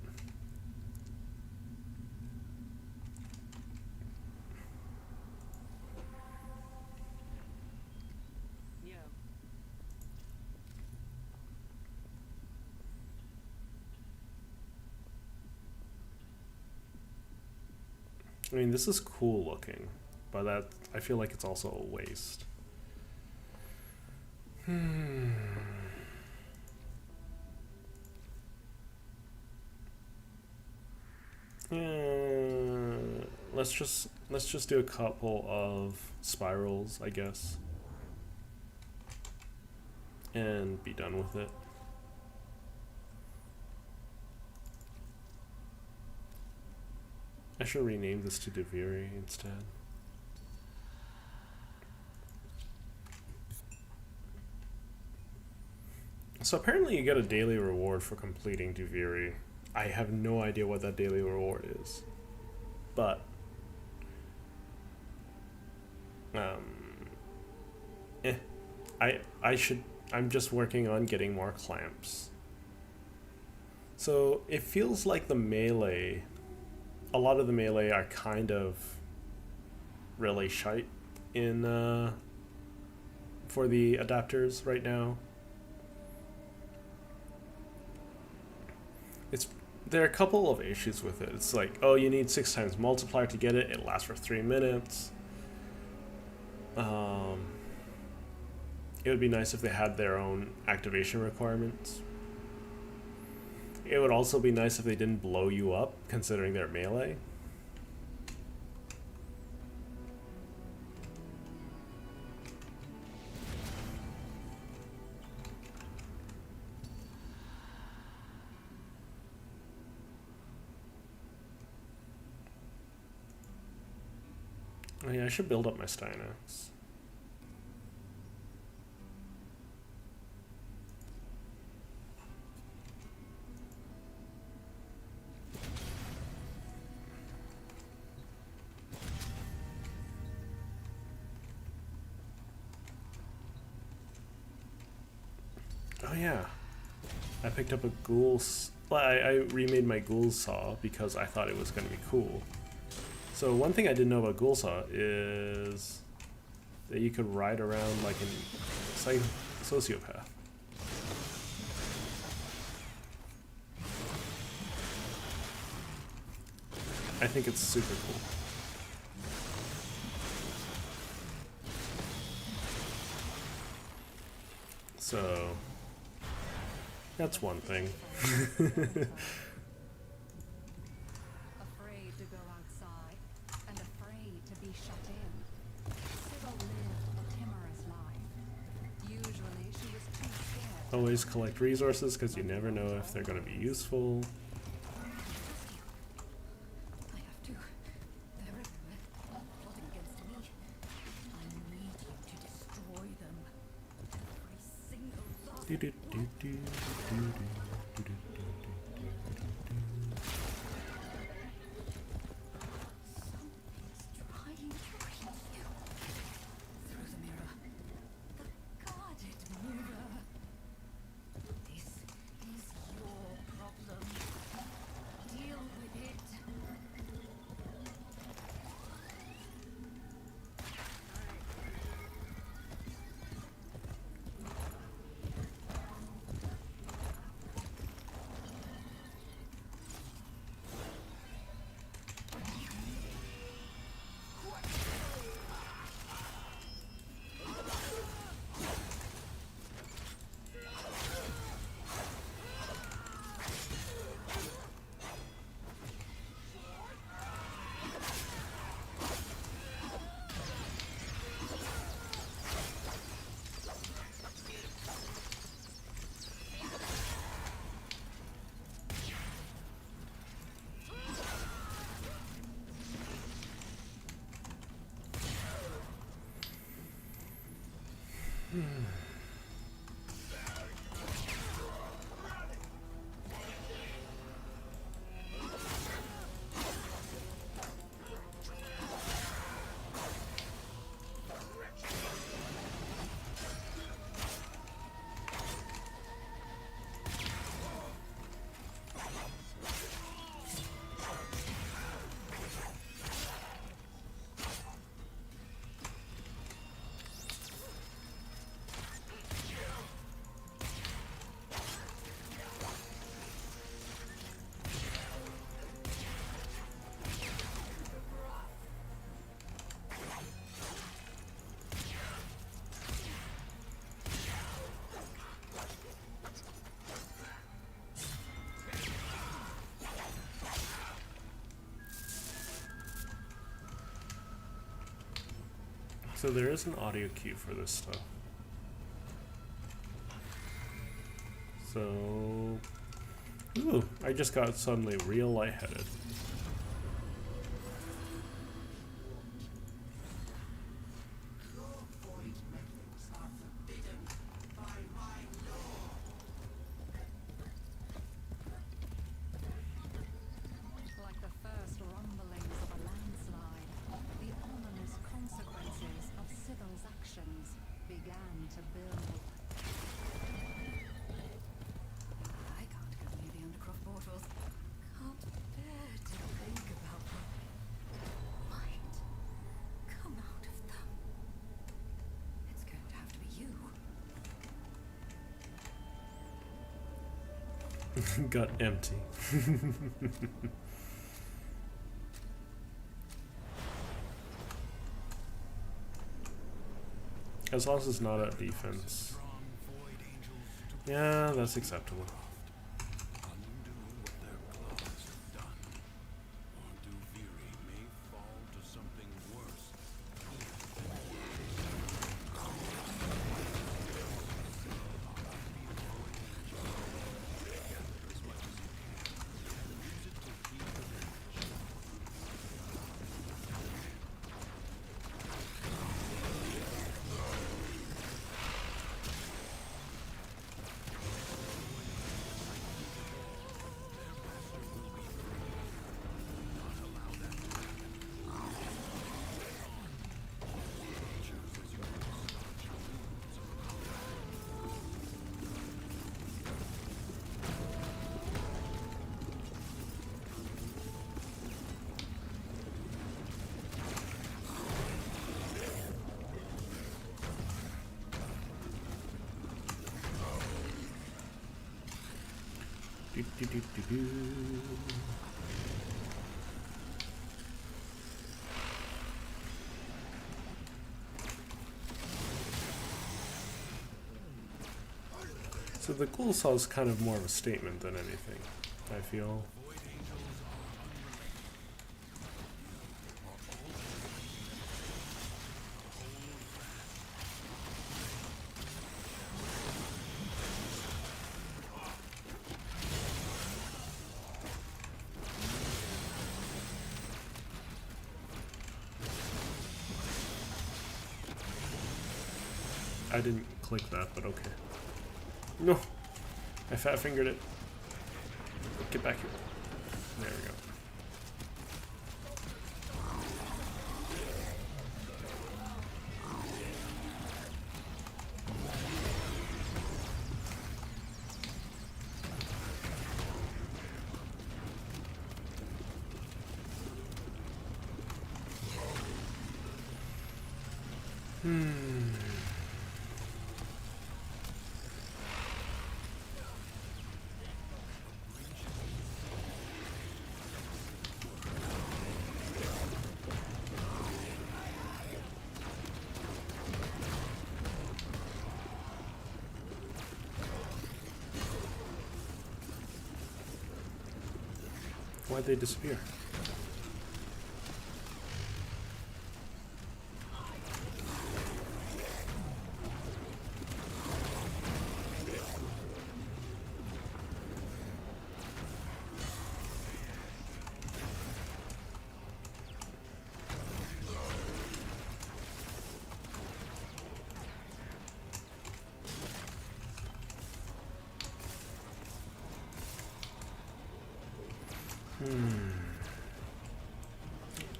I mean, this is cool looking, but that I feel like it's also a waste. Let's just do a couple of spirals, I guess, and be done with it. I should rename this to Deviri instead. So apparently you get a daily reward for completing Duviri. I have no idea what that daily reward is. But eh. I'm just working on getting more clamps. So it feels like the melee, a lot of the melee are kind of really shite in for the adapters right now. There are a couple of issues with it. It's like, oh, you need 6 times multiplier to get it. It lasts for 3 minutes. It would be nice if they had their own activation requirements. It would also be nice if they didn't blow you up, considering they're melee. Oh yeah, I should build up my Steinax. Oh yeah, I picked up a ghoul. I remade my ghoul saw because I thought it was going to be cool. So one thing I didn't know about ghoul saw is that you could ride around like a sociopath. I think it's super cool. So that's one thing. Afraid to go outside and afraid to be shut in. Sybil lived a timorous life. Usually she was too scared. Always collect resources because you never know if they're going to be useful. I have to. They're everywhere, plotting against me. I need you to destroy them. Every single last Do, do, do, do, do, do, do, do, do, do. Something's trying to reach you. Through the mirror. The guarded mirror. This is your problem. Deal with it. So there is an audio cue for this stuff. So, ooh, I just got suddenly real lightheaded. Got empty. As long as it's not at defense. Yeah, that's acceptable. Do, do, do, do, do. So the ghoul saw is kind of more of a statement than anything, I feel. I didn't click that, but okay. No! I fat fingered it. Get back here. There we go. Why'd they disappear?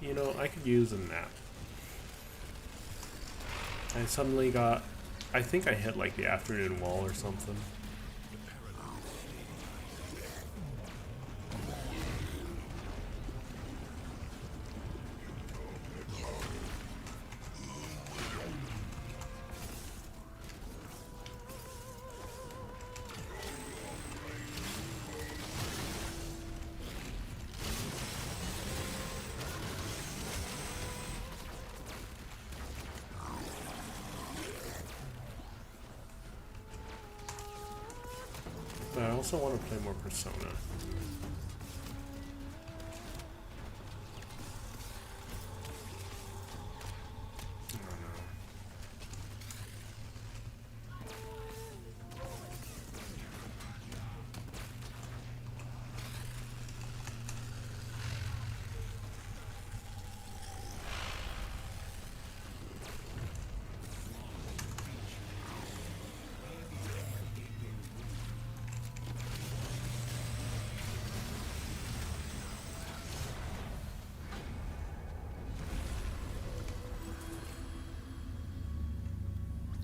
You know, I could use a nap. I suddenly got... I think I hit like the afternoon wall or something. But I also want to play more Persona.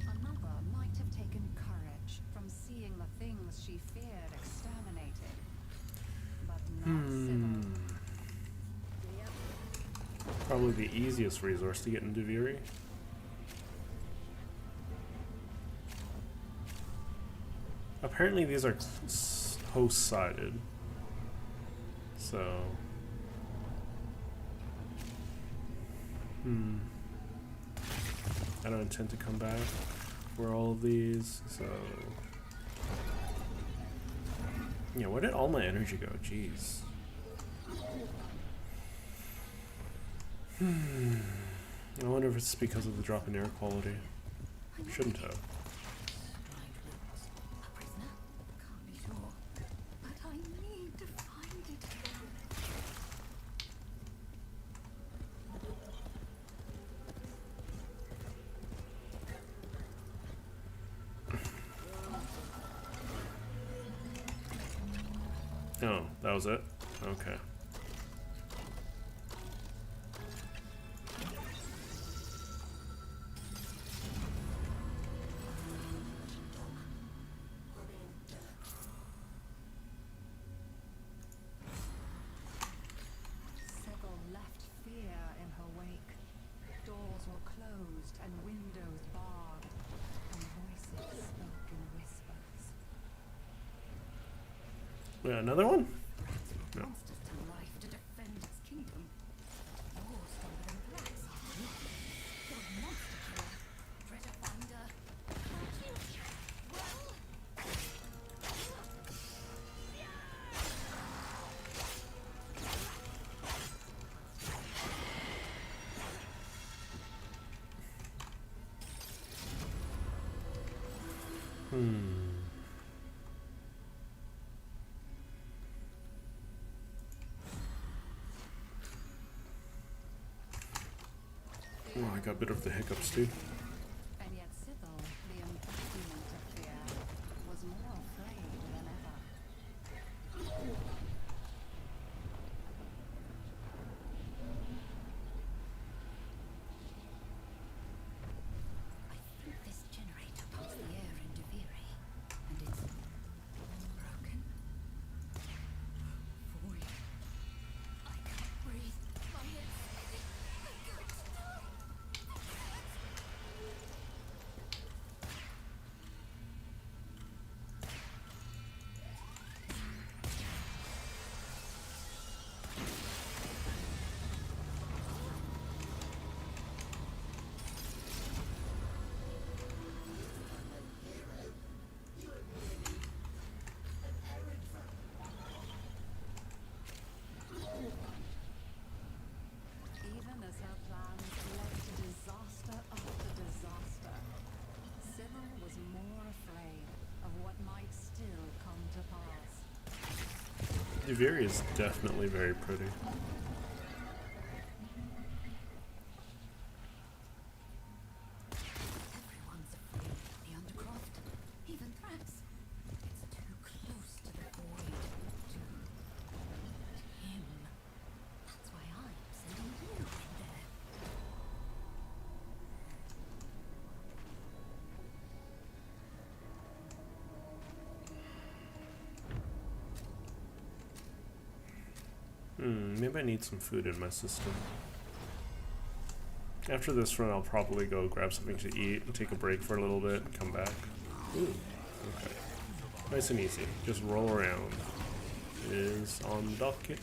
Another might have taken courage from seeing the things she feared exterminated, but not Sybil. Probably the easiest resource to get into Viri. Apparently these are host-sided. So... I don't intend to come back for all of these, so... Yeah, where did all my energy go? Jeez. I wonder if it's because of the drop in air quality. Shouldn't have. A prisoner? Can't be sure. But I need to find it. Oh, that was it? Okay. Sybil left fear in her wake. Doors were closed and windows barred, and voices spoke in whispers. Yeah, another one? No. Monsters to life to defend its kingdom. You're stronger than Thrax, aren't you? You're a monster killer, treasure finder. Aren't you? Well, Oh, I got a bit of the hiccups too. and yet Sybil, the embodiment of fear, was more afraid than ever. I think this generator pumps the air into Viri, and it's broken. Void. I can't breathe. My head's spinning. I'm going to die. Even as her plans led to disaster after disaster, Sybil was more afraid of what might still come to pass. Viri is definitely very pretty. Everyone's afraid of the Undercroft, even Thrax. It's too close to the void, to him. That's why I'm sending you in there. Maybe I need some food in my system. After this run, I'll probably go grab something to eat and take a break for a little bit and come back. Ooh, okay. Nice and easy. Just roll around. Is on the docket.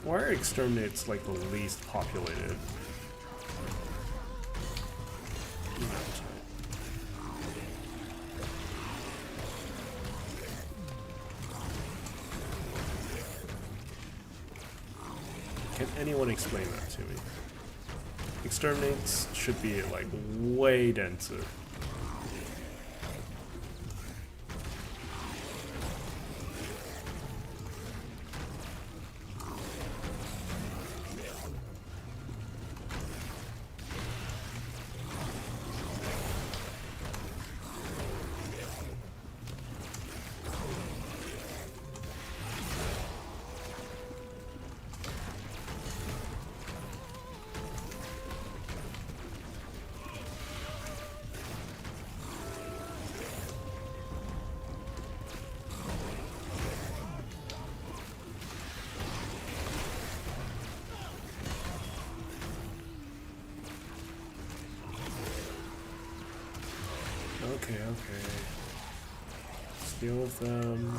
Why are exterminates like the least populated? Can anyone explain that to me? Exterminates should be like way denser. Okay, okay. Let's deal with them.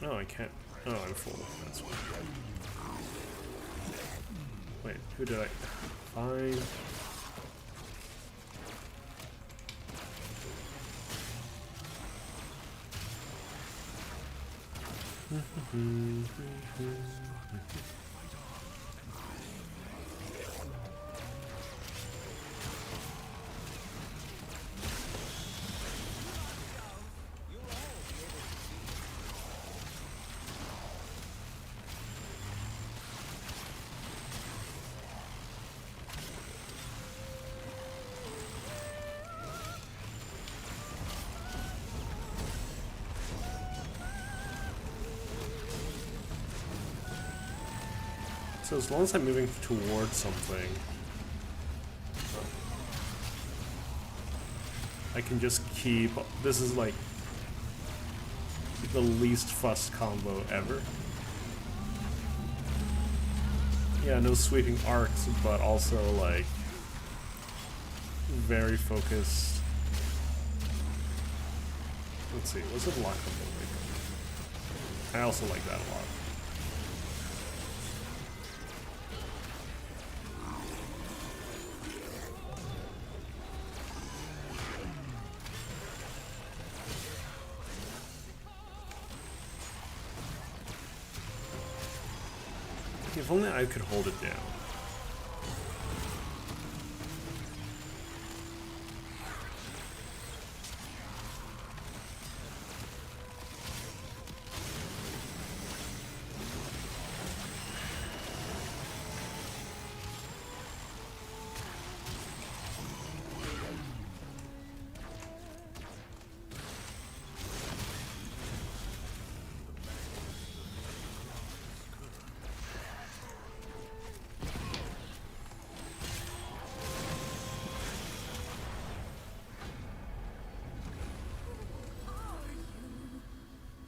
Oh, I can't. Oh, I'm full. That's why. Wait, who did I find? So as long as I'm moving towards something, I can just keep. This is like the least fussed combo ever. Yeah, no sweeping arcs, but also like very focused. Let's see, what's a block combo like? I also like that a lot. If only I could hold it down.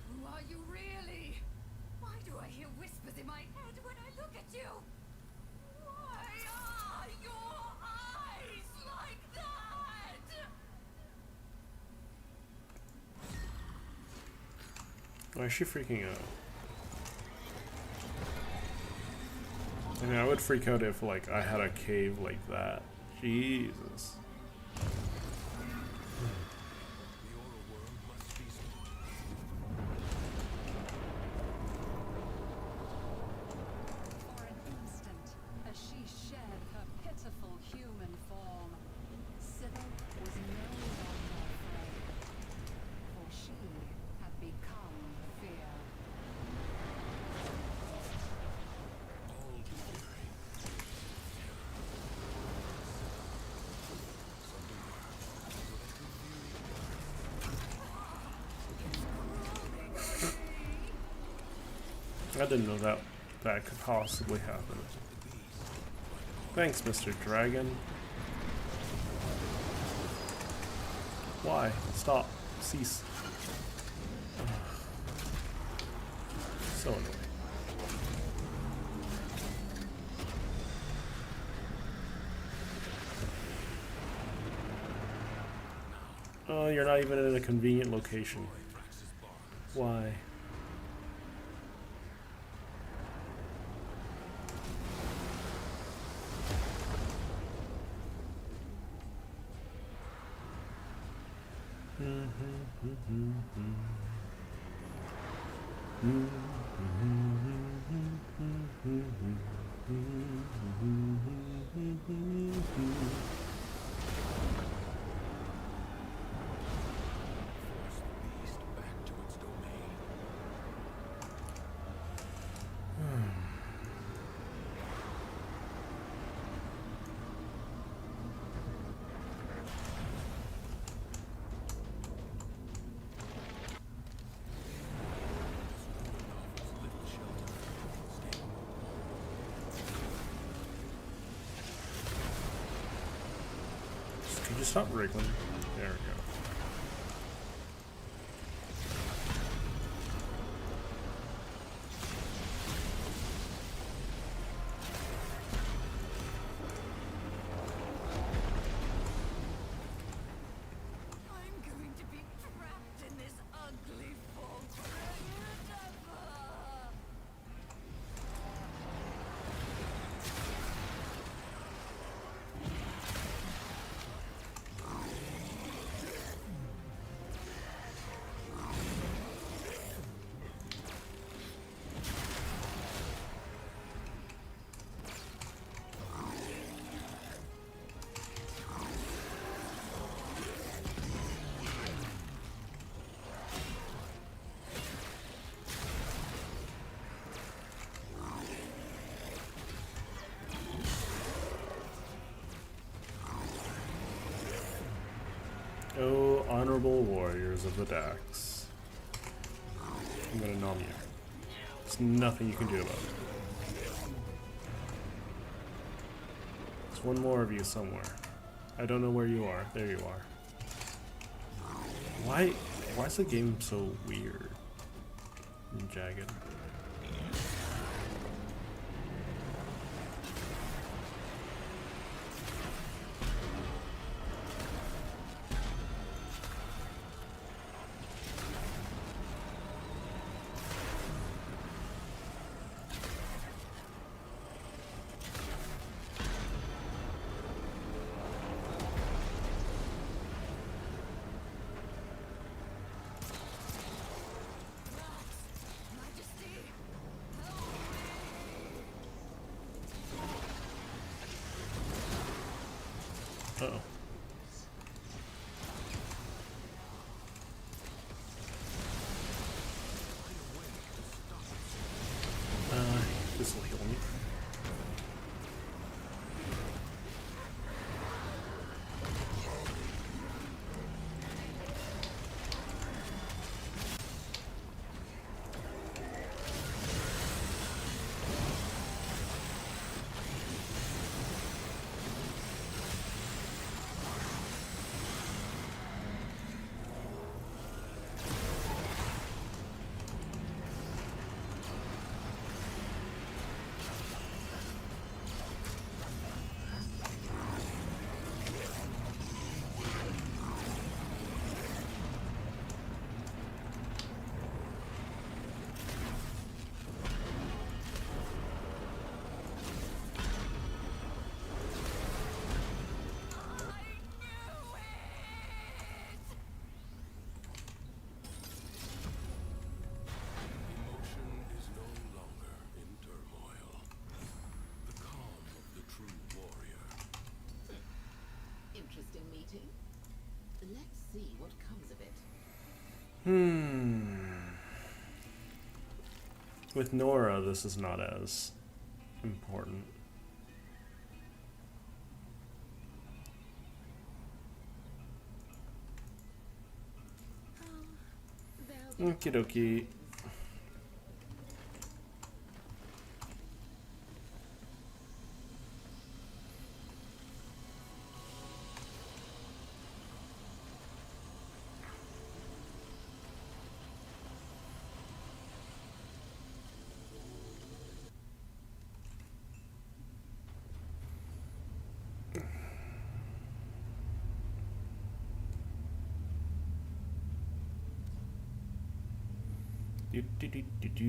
Who are you really? Why do I hear whispers in my head when I look at you? Why are your eyes like that? Why is she freaking out? I mean, I would freak out if, like, I had a cave like that. Jesus. For an instant, as she shed her pitiful human form, Sybil was no longer afraid, for she had become fear. I didn't know that that could possibly happen. Thanks, Mr. Dragon. Why? Stop. Cease. Ugh. So annoying. Oh, you're not even in a convenient location. Why? Would you stop wriggling? There we go. I'm going to be trapped in this ugly fog forever. Oh, honorable warriors of the Dax. I'm gonna nom you. There's nothing you can do about it. There's one more of you somewhere. I don't know where you are. There you are. Why is the game so weird and jagged? Majesty, help Uh-oh. This will heal me. Emotion is no longer in turmoil. The calm of the true warrior. Interesting meeting. Let's see what comes of it. With Nora, this is not as important. Okie dokie. Do, do, do, do, do.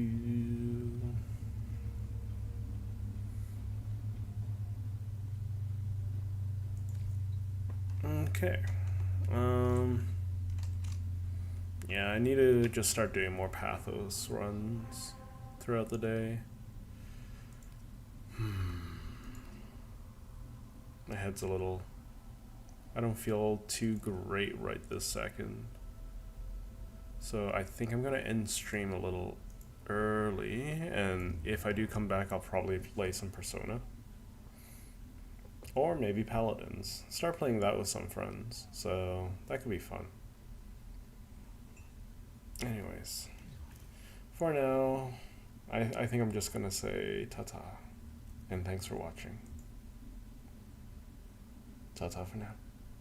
Okay. Yeah, I need to just start doing more Pathos runs throughout the day. My head's a little... I don't feel too great right this second. So I think I'm gonna end stream a little early, and if I do come back, I'll probably play some Persona. Or maybe Paladins. Start playing that with some friends, so that could be fun. Anyways, for now, I think I'm just gonna say ta-ta, and thanks for watching. Ta-ta for now.